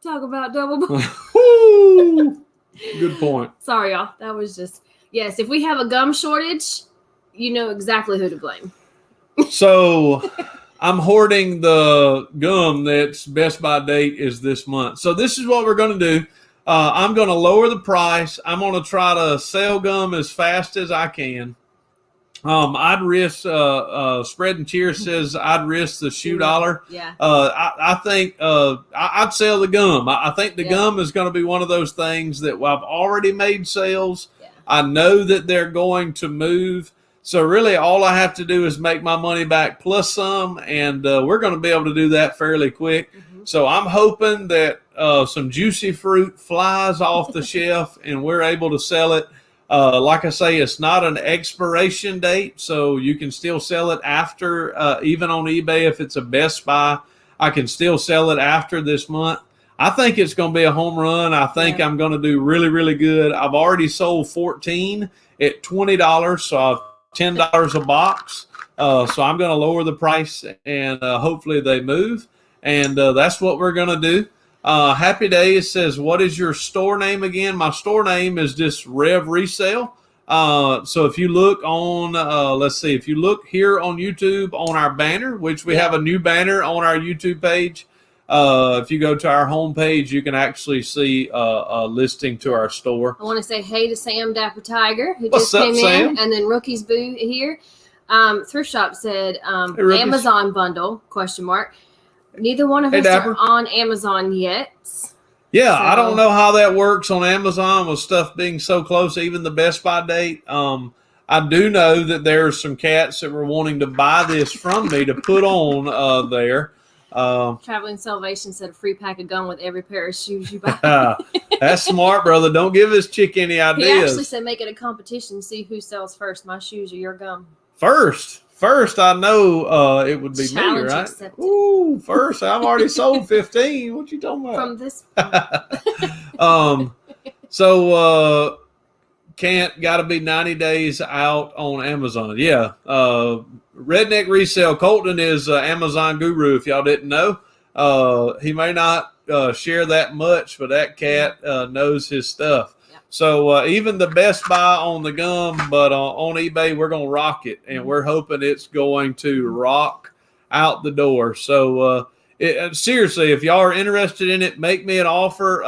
A: Talk about double.
B: Good point.
A: Sorry, y'all. That was just, yes, if we have a gum shortage, you know exactly who to blame.
B: So I'm hoarding the gum that's Best By date is this month. So this is what we're going to do. I'm going to lower the price. I'm going to try to sell gum as fast as I can. I'd risk, Spread and Cheer says I'd risk the shoe dollar.
A: Yeah.
B: I think I'd sell the gum. I think the gum is going to be one of those things that I've already made sales. Yeah. I know that they're going to move. So really all I have to do is make my money back plus some, and we're going to be able to do that fairly quick. Mm-hmm. So I'm hoping that some juicy fruit flies off the shelf and we're able to sell it. Like I say, it's not an expiration date, so you can still sell it after, even on eBay. If it's a Best Buy, I can still sell it after this month. I think it's going to be a home run. I think I'm going to do really, really good. I've already sold 14 at $20, so I've $10 a box. So I'm going to lower the price, and hopefully they move. And that's what we're going to do. Happy Days says, what is your store name again? My store name is just Rev Resale. So if you look on, if you look here on YouTube on our banner, which we have a new banner on our YouTube page. If you go to our homepage, you can actually see a listing to our store. I
A: want to say hey to Sam Dapper Tiger, who
B: What's
A: just came
B: up, Sam?
A: in, and then Rookie's Boo here. Thrift Shop said
B: Hey,
A: Amazon bundle, ? Neither one of us are on Amazon yet.
B: Yeah, so I don't know how that works on Amazon with stuff being so close, even the Best By date. I do know that there's some cats that were wanting to buy this from me to put on there.
A: Traveling Salvation said a free pack of gum with every pair of shoes you buy.
B: That's smart, brother. Don't give this chick any ideas.
A: He actually said make it a competition, see who sells first, my shoes or your gum.
B: First, I know it would be me, right?
A: Accepted.
B: Ooh, first, I've already sold 15. What you talking about?
A: From this.
B: So can't got to be 90 days out on Amazon. Yeah. Redneck Resale. Colton is Amazon guru, if y'all didn't know. He may not share that much, but that cat knows his stuff. So even the Best Buy on the gum, but on eBay, we're going to rock it, and we're hoping it's going to rock out the door. So seriously, if y'all are interested in it, make me an offer.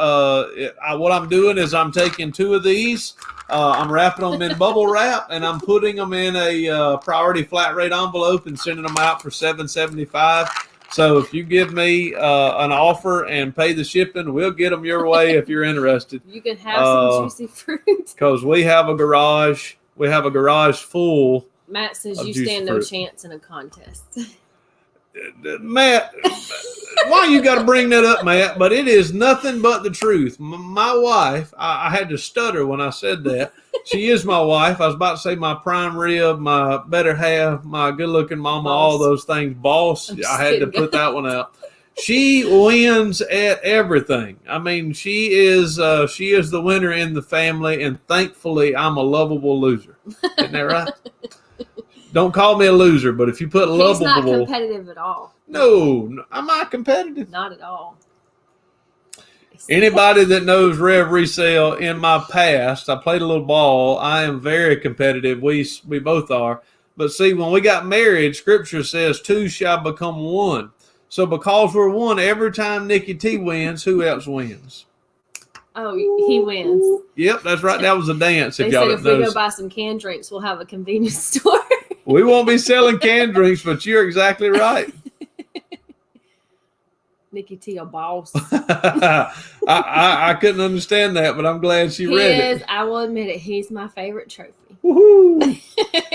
B: What I'm doing is I'm taking 2 of these. I'm wrapping them in bubble wrap, and I'm putting them in a priority flat rate envelope and sending them out for $7.75. So if you give me an offer and pay the shipping, we'll get them your way if you're interested.
A: You can have some juicy fruit.
B: Because we have a garage. We have a garage full.
A: Matt says you stand no chance in a contest.
B: Matt, why you got to bring that up, Matt? But it is nothing but the truth. My wife, I had to stutter when I said that. She is my wife. I was about to say my prime rib, my better half, my good-looking mama, all those things. Boss, I had to put that one out. She wins at everything. I mean, she is the winner in the family, and thankfully, I'm a lovable loser. Isn't that right? Don't call me a loser, but if you put lovable,
A: he's not competitive at all.
B: No, I'm not competitive.
A: Not at all.
B: Anybody that knows Rev Resale in my past, I played a little ball. I am very competitive. We both are. But see, when we got married, Scripture says two shall become one. So because we're one, every time NikkiT wins, who else wins?
A: Oh, he wins.
B: Yep, that's right. That was a dance.
A: They said if we go buy some canned drinks, we'll have a convenience store.
B: We won't be selling canned drinks, but you're exactly right.
A: NikkiT, a boss.
B: I couldn't understand that, but I'm glad she read it.
A: I will admit it. He's my favorite trophy.
B: Woohoo!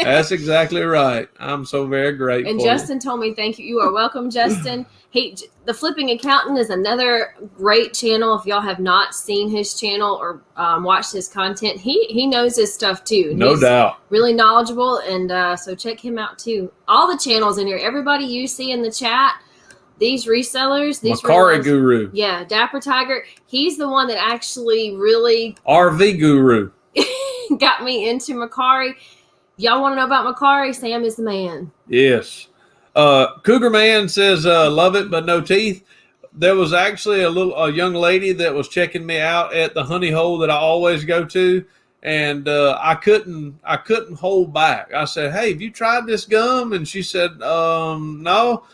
B: That's exactly right. I'm so very grateful.
A: And Justin told me, thank you. You are welcome, Justin. The Flipping Accountant is another great channel. If y'all have not seen his channel or watched his content, he knows his stuff too.
B: No doubt.
A: Really knowledgeable, and so check him out too. All the channels in here, everybody you see in the chat, these resellers,
B: Macari Guru.
A: Yeah, Dapper Tiger. He's the one that actually really
B: RV Guru
A: got me into Macari. Y'all want to know about Macari? Sam is the man.
B: Yes. Cougar Man says, love it, but no teeth. There was actually a young lady that was checking me out at the honey hole that I always go to. And I couldn't hold back. I said, hey, have you tried this gum? And she said, no.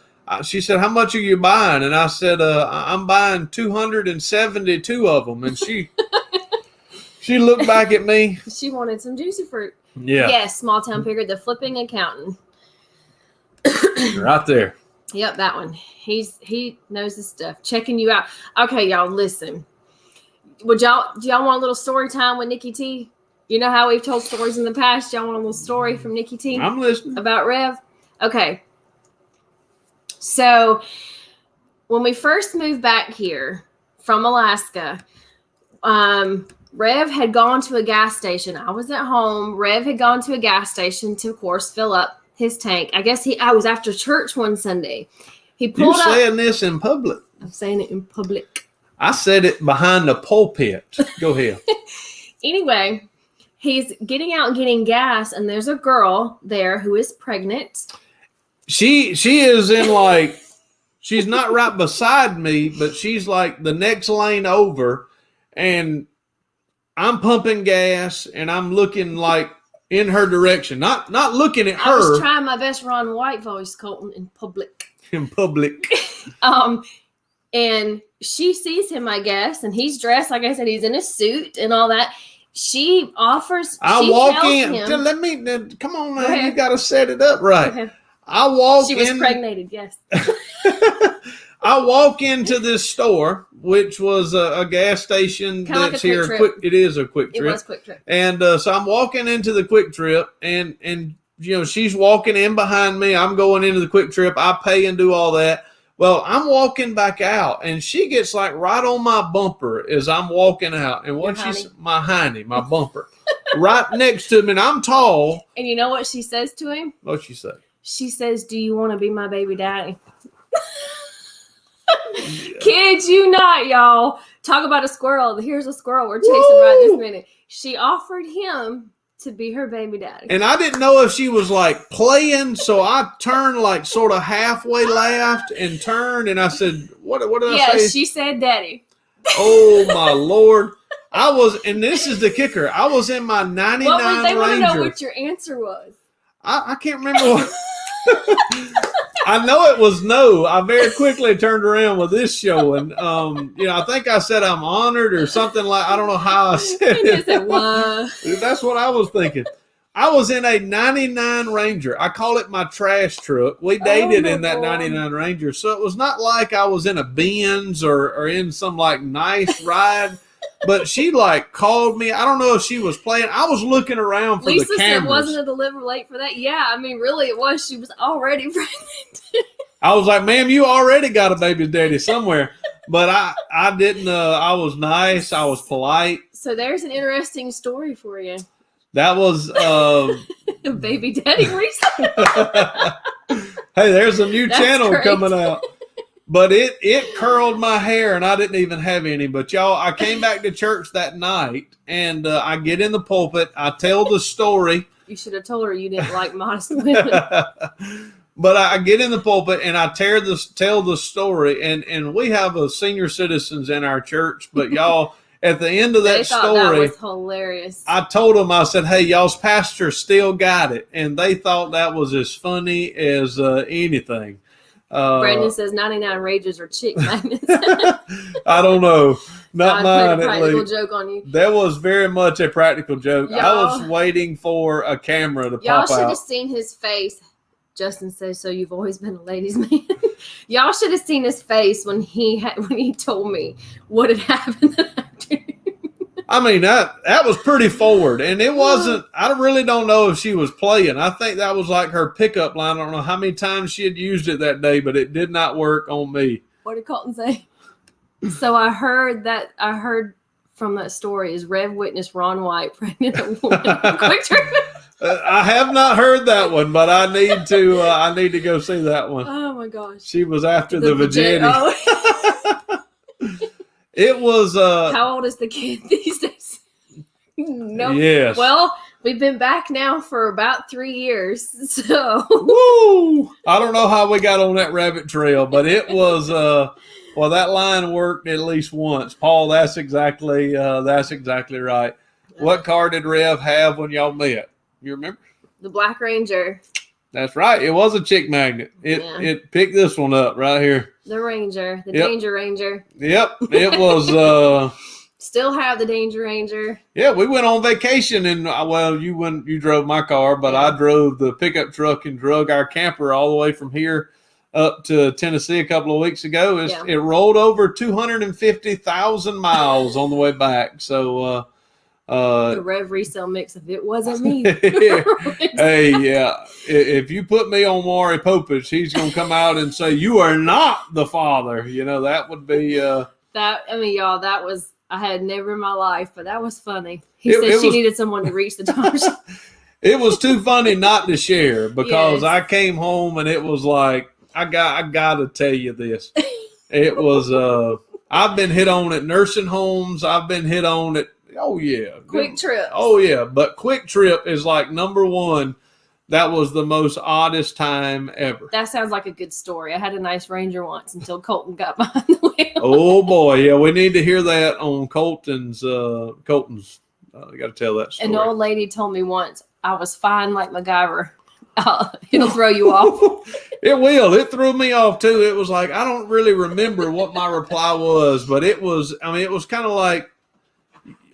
B: She said, how much are you buying? And I said, I'm buying 272 of them. And she looked back at me.
A: She wanted some juicy fruit.
B: Yeah.
A: Yes, Small Town Pigger, the Flipping Accountant.
B: Right there.
A: Yep, that one. He knows his stuff. Checking you out. Okay, y'all, listen. Do y'all want a little story time with NikkiT? You know how we've told stories in the past? Y'all want a little story from NikkiT?
B: I'm listening.
A: About Rev? Okay. So when we first moved back here from Alaska, Rev had gone to a gas station. I was at home. Rev had gone to a gas station to, of course, fill up his tank. I was after church one Sunday. He pulled up.
B: You're saying this in public.
A: I'm saying it in public.
B: I said it behind the pulpit. Go ahead.
A: Anyway, he's getting out and getting gas, and there's a girl there who is pregnant.
B: She is in she's not right beside me, but she's like the next lane over, and I'm pumping gas and I'm looking in her direction, not looking at her.
A: I was trying my best Ron White voice, Colton, in public.
B: In public.
A: And she sees him, I guess, and he's dressed, like I said, he's in a suit and all that. She offers.
B: I walk in. Let me come on, man. You got to set it up right.
A: Okay.
B: I walk in.
A: She was impregnated, yes.
B: I walk into this store, which was a gas station
A: Kinda
B: that's
A: like
B: here.
A: Quick Trip.
B: It is a Quick Trip.
A: It was Quick Trip.
B: And so I'm walking into the Quick Trip, and she's walking in behind me. I'm going into the Quick Trip. I pay and do all that. Well, I'm walking back out, and she gets right on my bumper as I'm walking out. And my hiney, my bumper, right next to me, and I'm tall.
A: And you know what she says to him?
B: What'd she say?
A: She says, do you want to be my baby daddy? Yeah. Kid you not, y'all. Talk about a squirrel. Here's a squirrel we're chasing right this minute. She offered him to be her baby daddy.
B: And I didn't know if she was playing, so I turned sort of halfway left and turned, and I said, what did I say?
A: Yeah, she said daddy.
B: Oh, my Lord. And this is the kicker, I was in my 99 Ranger.
A: They want to know what your answer was.
B: I can't remember what. I know it was no. I very quickly turned around with this show, and I think I said I'm honored or something I don't know how I said it. That's what I was thinking. I was in a 99 Ranger. I call it my trash truck. We dated in that 99 Ranger, so it was not like I was in a Benz or in some nice ride. But she called me. I don't know if she was playing. I was looking around for
A: Lisa
B: the cameras.
A: said, wasn't it delivered late for that? Yeah, I mean, really, it was. She was already pregnant.
B: I was like, ma'am, you already got a baby daddy somewhere. But I didn't. I was nice. I was polite.
A: So there's an interesting story for you.
B: That was
A: baby daddy recently.
B: Hey, there's a new channel coming out. But it curled my hair, and I didn't even have any. But y'all, I came back to church that night, and I get in the pulpit. I tell the story.
A: You should have told her you didn't like modest women.
B: But I get in the pulpit, and I tell the story. And we have a senior citizens in our church. But y'all, at the end of that story,
A: that was hilarious.
B: I told them, I said, hey, y'all's pastor still got it. And they thought that was as funny as anything.
A: Brandon says 99 rages are chick magnets.
B: I don't know. Not mine,
A: a
B: at
A: practical
B: least.
A: joke on you.
B: That was very much a practical joke.
A: Y'all,
B: I was waiting for a camera to pop out.
A: Y'all should have seen his face. Justin says, so you've always been a ladies' man. Y'all should have seen his face when he told me what had happened that afternoon.
B: I mean, that was pretty forward, and it wasn't. I really don't know if she was playing. I think that was like her pickup line. I don't know how many times she had used it that day, but it did not work on me.
A: What did Colton say? So I heard from that story is Rev witnessed Ron White pregnant at Quick Trip.
B: I have not heard that one, but I need to. I need to go see that one.
A: Oh my gosh!
B: She was after the vagina.
A: Oh.
B: It was.
A: How old is the kid these days? No.
B: Yes.
A: Well, we've been back now for about 3 years, so.
B: Woo! I don't know how we got on that rabbit trail, but it was. Well, that line worked at least once. Paul, that's exactly right. What car did Rev have when y'all met? You remember?
A: The Black Ranger.
B: That's right. It was a chick magnet. It picked this one up right here.
A: The Ranger. The Danger Ranger.
B: Yep. It was
A: still have the Danger Ranger.
B: Yeah, we went on vacation and you drove my car, but I drove the pickup truck and drug our camper all the way from here up to Tennessee a couple of weeks ago. It rolled over 250,000 miles on the way back. So
A: the Rev Resale mix of it wasn't me.
B: Hey, yeah. If you put me on Maury Popich, he's going to come out and say, you are not the father. You know, that would be. Y'all,
A: that was, I had never in my life, but that was funny. He said she needed someone to reach the top.
B: It was too funny not to share because I came home and it was like, I got to tell you this. It was, I've been hit on at nursing homes. I've been hit on at,
A: Quick Trip.
B: Oh, yeah. But Quick Trip is like number one. That was the most oddest time ever.
A: That sounds like a good story. I had a nice Ranger once until Colton got behind the wheel.
B: Oh, boy. Yeah, we need to hear that on Colton's. I got to tell that story.
A: An old lady told me once, I was fine like MacGyver. It'll throw you off.
B: It will. It threw me off, too. It was like, I don't really remember what my reply was, but it was kind of like,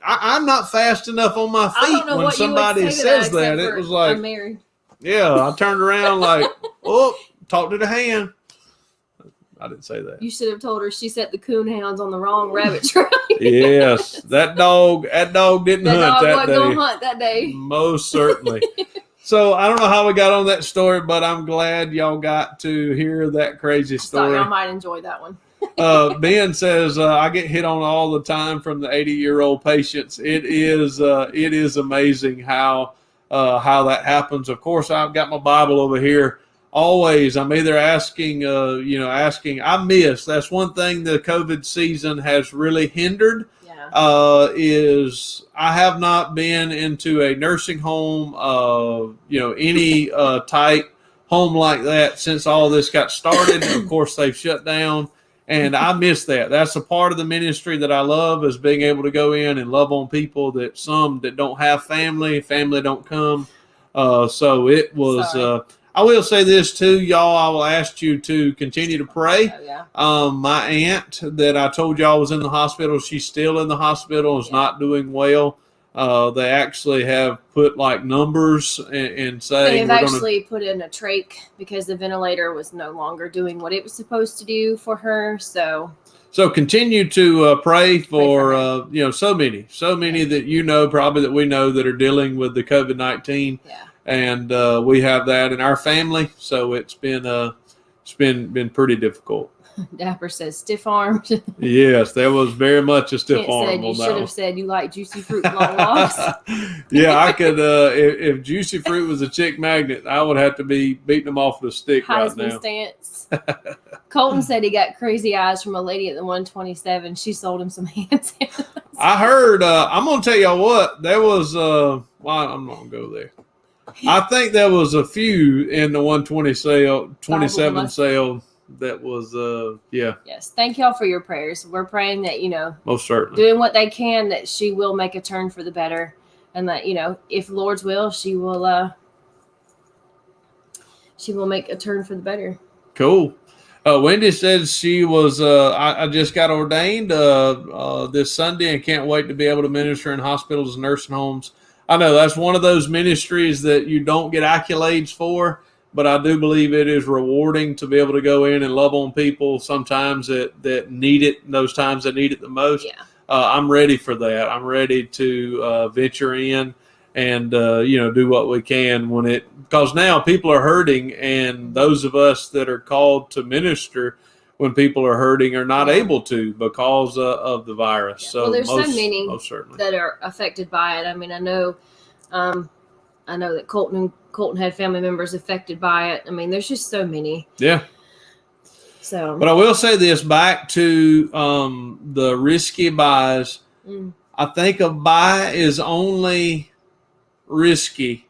B: I'm not fast enough on my feet when somebody says that. It was like,
A: I'm married.
B: Yeah, I turned around like, oh, talk to the hand. I didn't say that.
A: You should have told her she set the coon hounds on the wrong rabbit trail.
B: Yes, that dog didn't hunt that day. That dog wasn't
A: going to hunt that day.
B: Most certainly. So I don't know how we got on that story, but I'm glad y'all got to hear that crazy story.
A: So y'all might enjoy that one.
B: Ben says, I get hit on all the time from the 80-year-old patients. It is amazing how that happens. Of course, I've got my Bible over here. Always, I'm either asking. I miss. That's one thing the COVID season has really hindered. Yeah. Is I have not been into a nursing home, any type home like that since all this got started. Of course, they've shut down. And I miss that. That's a part of the ministry that I love, is being able to go in and love on people that don't have family don't come. So it was, I will say this too, y'all, I will ask you to continue to pray. My aunt that I told y'all was in the hospital, she's still in the hospital, is not doing well. They actually have put like numbers and say
A: they've actually put in a trach because the ventilator was no longer doing what it was supposed to do for her. So
B: continue to pray for so many that probably that we know that are dealing with the COVID-19.
A: Yeah.
B: And we have that in our family, so it's been pretty difficult.
A: Dapper says stiff armed.
B: Yes, there was very much a stiff arm.
A: You should have said you like juicy fruit and long walks.
B: Yeah, I could. If juicy fruit was a chick magnet, I would have to be beating them off with a stick right now.
A: Heisman stance. Colton said he got crazy eyes from a lady at the 127. She sold him some hand sanitizer.
B: I heard, I'm going to tell y'all what, there was, well, I'm not going to go there. I think there was a few in the 27 sale that was, yeah.
A: Yes. Thank y'all for your prayers. We're praying that,
B: most certainly
A: doing what they can, that she will make a turn for the better. And that, if Lord's will, she will make a turn for the better.
B: Cool. Wendy says she was, I just got ordained this Sunday and can't wait to be able to minister in hospitals and nursing homes. I know that's one of those ministries that you don't get accolades for, but I do believe it is rewarding to be able to go in and love on people sometimes that need it, those times that need it the most.
A: Yeah.
B: I'm ready for that. I'm ready to venture in and, do what we can because now people are hurting, and those of us that are called to minister when people are hurting are not able to because of the virus.
A: Yeah.
B: So
A: well, there's so many
B: certainly
A: that are affected by it. I mean, I know that Colton had family members affected by it. I mean, there's just so many.
B: Yeah.
A: So,
B: but I will say this, back to the risky buys. I think a buy is only risky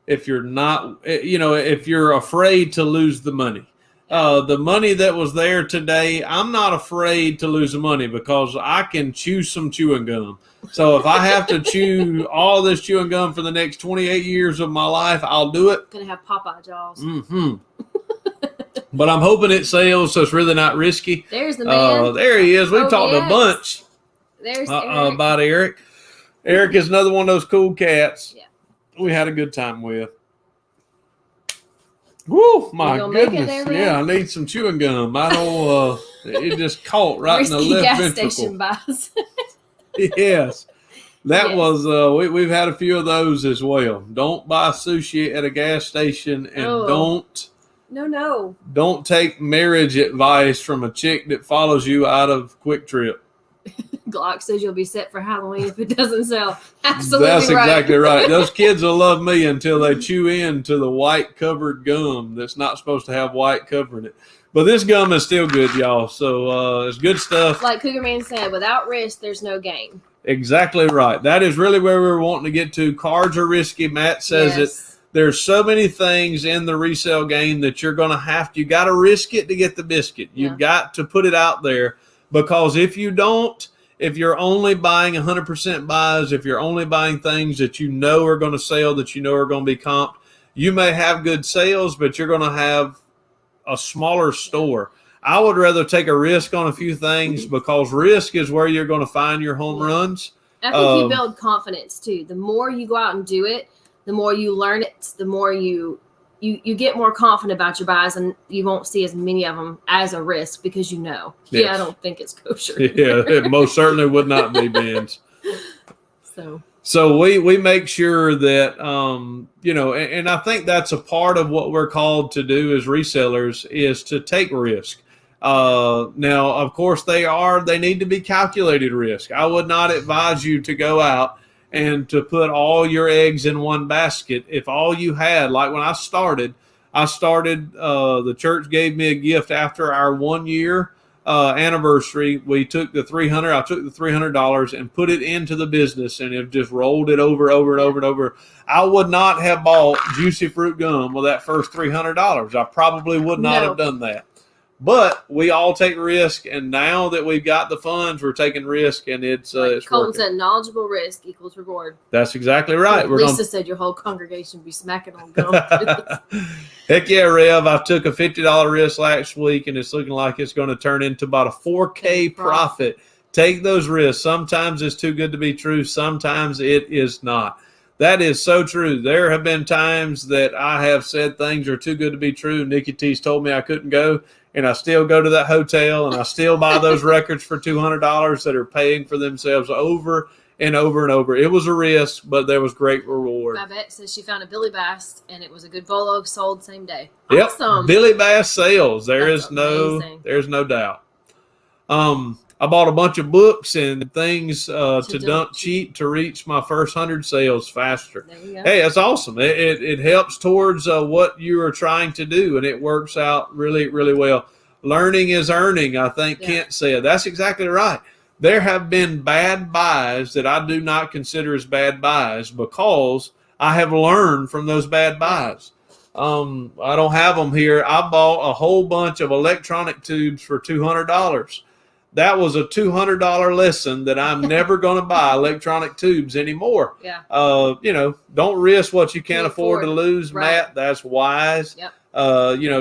B: if you're not, if you're afraid to lose the money. The money that was there today, I'm not afraid to lose the money because I can chew some chewing gum. So if I have to chew all this chewing gum for the next 28 years of my life, I'll do it.
A: Gonna have Popeye jaws.
B: Mm-hmm. But I'm hoping it sells, so it's really not risky.
A: There's the man.
B: There he is. We've talked a bunch.
A: There's Eric.
B: About Eric. Eric is another one of those cool cats.
A: Yeah.
B: We had a good time with. Woo, my goodness. I need some chewing gum. I don't, it just caught right
A: risky
B: in the left
A: gas
B: ventricle.
A: Station buys.
B: Yes. That was, we've had a few of those as well. Don't buy sushi at a gas station, and don't take marriage advice from a chick that follows you out of Quick Trip.
A: Glock says you'll be set for Halloween if it doesn't sell. Absolutely
B: That's
A: right.
B: exactly right. Those kids will love me until they chew into the white covered gum that's not supposed to have white covering it. But this gum is still good, y'all. So it's good stuff.
A: Like Cougar Man said, without risk, there's no gain.
B: Exactly right. That is really where we're wanting to get to. Cards are risky. Matt says it. There's so many things in the resale game that you're going to you got to risk it to get the biscuit. You've got to put it out there, because if you don't, if you're only buying 100% buys, if you're only buying things that you know are going to sell, that you know are going to be comped, you may have good sales, but you're going to have a smaller store. I would rather take a risk on a few things, because risk is where you're going to find your home runs.
A: I think you build confidence too. The more you go out and do it, the more you learn it, the more you get more confident about your buys, and you won't see as many of them as a risk because you know. Yes. Yeah, I don't think it's kosher.
B: Yeah, it most certainly would not be, Ben's. So we make sure that, and I think that's a part of what we're called to do as resellers, is to take risk. Now, of course, they need to be calculated risk. I would not advise you to go out and to put all your eggs in one basket. If all you had, like when I started, the church gave me a gift after our 1 year anniversary. We took the $300 and put it into the business, and have just rolled it over and over. I would not have bought Juicy Fruit Gum with that first $300. I probably would not have done that. But we all take risk, and now that we've got the funds, we're taking risk, and it's
A: Colton said, knowledgeable risk equals reward.
B: That's exactly right.
A: Lisa said your whole congregation be smacking on gum.
B: Heck yeah, Rev. I took a $50 risk last week, and it's looking like it's going to turn into about a $4K profit. Take those risks. Sometimes it's too good to be true. Sometimes it is not. That is so true. There have been times that I have said things are too good to be true. NikkiT's told me I couldn't go, and I still go to that hotel, and I still buy those records for $200 that are paying for themselves over and over and over. It was a risk, but there was great reward.
A: I bet says she found a Billy Bass, and it was a good bolo, sold same day.
B: Yep.
A: Awesome.
B: Billy Bass sales. There's
A: amazing.
B: no doubt. I bought a bunch of books and things to dump cheap to reach my first 100 sales faster.
A: There you go.
B: Hey, that's awesome. It helps towards what you are trying to do, and it works out really, really well. learning is earning, I think
A: Yeah.
B: Kent said. That's exactly right. There have been bad buys that I do not consider as bad buys because I have learned from those bad buys. I don't have them here. I bought a whole bunch of electronic tubes for $200. That was a $200 lesson that I'm never going to buy electronic tubes anymore.
A: Yeah.
B: Don't risk what you can't afford to lose,
A: Right.
B: Matt. That's wise.
A: Yep.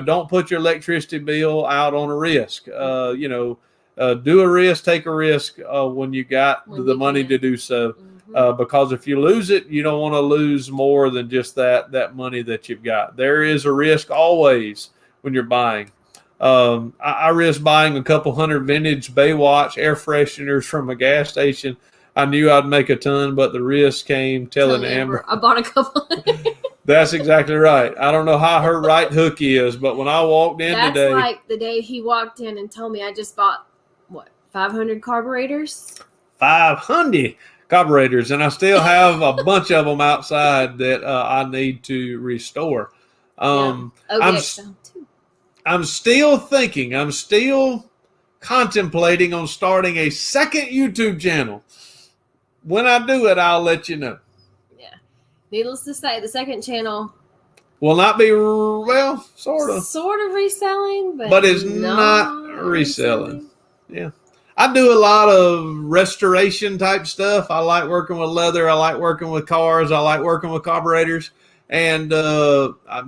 B: Don't put your electricity bill out on a risk. Do a risk, take a risk when you got the money to do so. Because if you lose it, you don't want to lose more than just that money that you've got. There is a risk always when you're buying. I risked buying a couple hundred vintage Baywatch air fresheners from a gas station. I knew I'd make a ton, but the risk came telling Amber.
A: I bought a couple.
B: That's exactly right. I don't know how her right hook is, but when I walked in today.
A: That's like the day he walked in and told me I just bought, 500 carburetors?
B: 500 carburetors, and I still have a bunch of them outside that I need to restore. I'm still thinking, I'm still contemplating on starting a second YouTube channel. When I do it, I'll let you know.
A: Yeah. Needless to say, the second channel
B: will not be, sort of
A: reselling,
B: but it's not reselling. Yeah. I do a lot of restoration type stuff. I like working with leather. I like working with cars. I like working with carburetors. And, I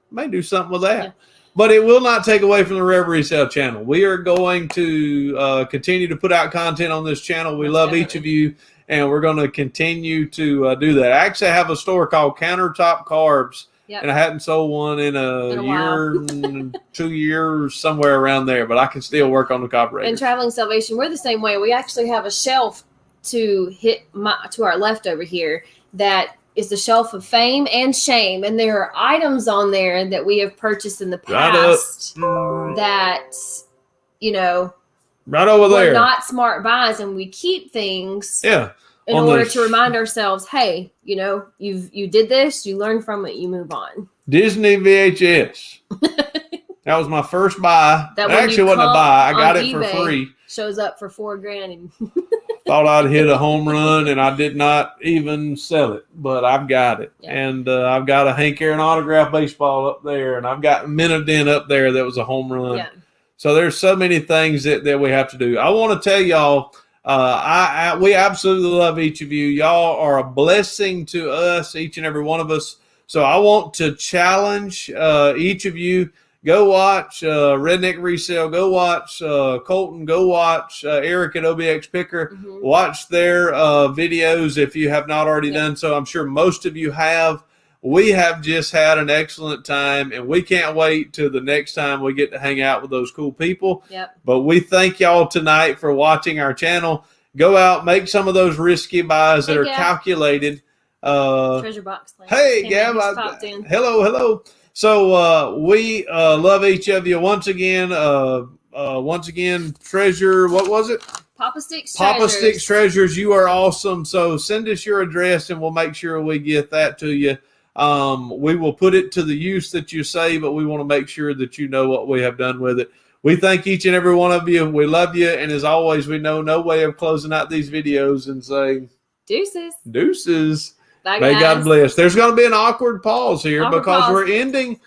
B: may do something with that. Yeah. But it will not take away from the Rev Resale channel. We are going to continue to put out content on this channel. We love each of you, and we're going to continue to do that. I actually have a store called Countertop Carbs. Yep. And I hadn't sold one in a year, 2 years, somewhere around there. But I can still work on the carburetor.
A: And Traveling Salvation, we're the same way. We actually have a shelf to our left over here that is the shelf of fame and shame. And there are items on there that we have purchased in the past that,
B: right over there,
A: were not smart buys. And we keep things.
B: Yeah.
A: In order to remind ourselves, hey, you did this, you learn from it, you move on.
B: Disney VHS. That was my first buy. That actually wasn't a buy. I got it for free.
A: Shows up for $4,000 and
B: thought I'd hit a home run, and I did not even sell it, but I've got it. Yeah. And I've got a Hank Aaron autograph baseball up there, and I've got Minodin up there that was a home run. Yeah. So there's so many things that we have to do. I want to tell y'all, we absolutely love each of you. Y'all are a blessing to us, each and every one of us. So I want to challenge each of you. Go watch Redneck Resale. Go watch Colton. Go watch Eric at OBX Picker. Mm-hmm. Watch their videos if you have not already done so. I'm sure most of you have. We have just had an excellent time, and we can't wait till the next time we get to hang out with those cool people. Yep. But we thank y'all tonight for watching our channel. Go out, make some of those risky buys that are calculated.
A: Treasure box.
B: Hey, Gab. Hello. So we love each of you once again. Treasure. What was it?
A: Papa Sticks
B: Treasures. You are awesome. So send us your address, and we'll make sure we get that to you. We will put it to the use that you say, but we want to make sure that you know what we have done with it. We thank each and every one of you. We love you. And as always, we know no way of closing out these videos and saying
A: Deuces.
B: Bye, May God bless. There's going to be an awkward pause here because we're ending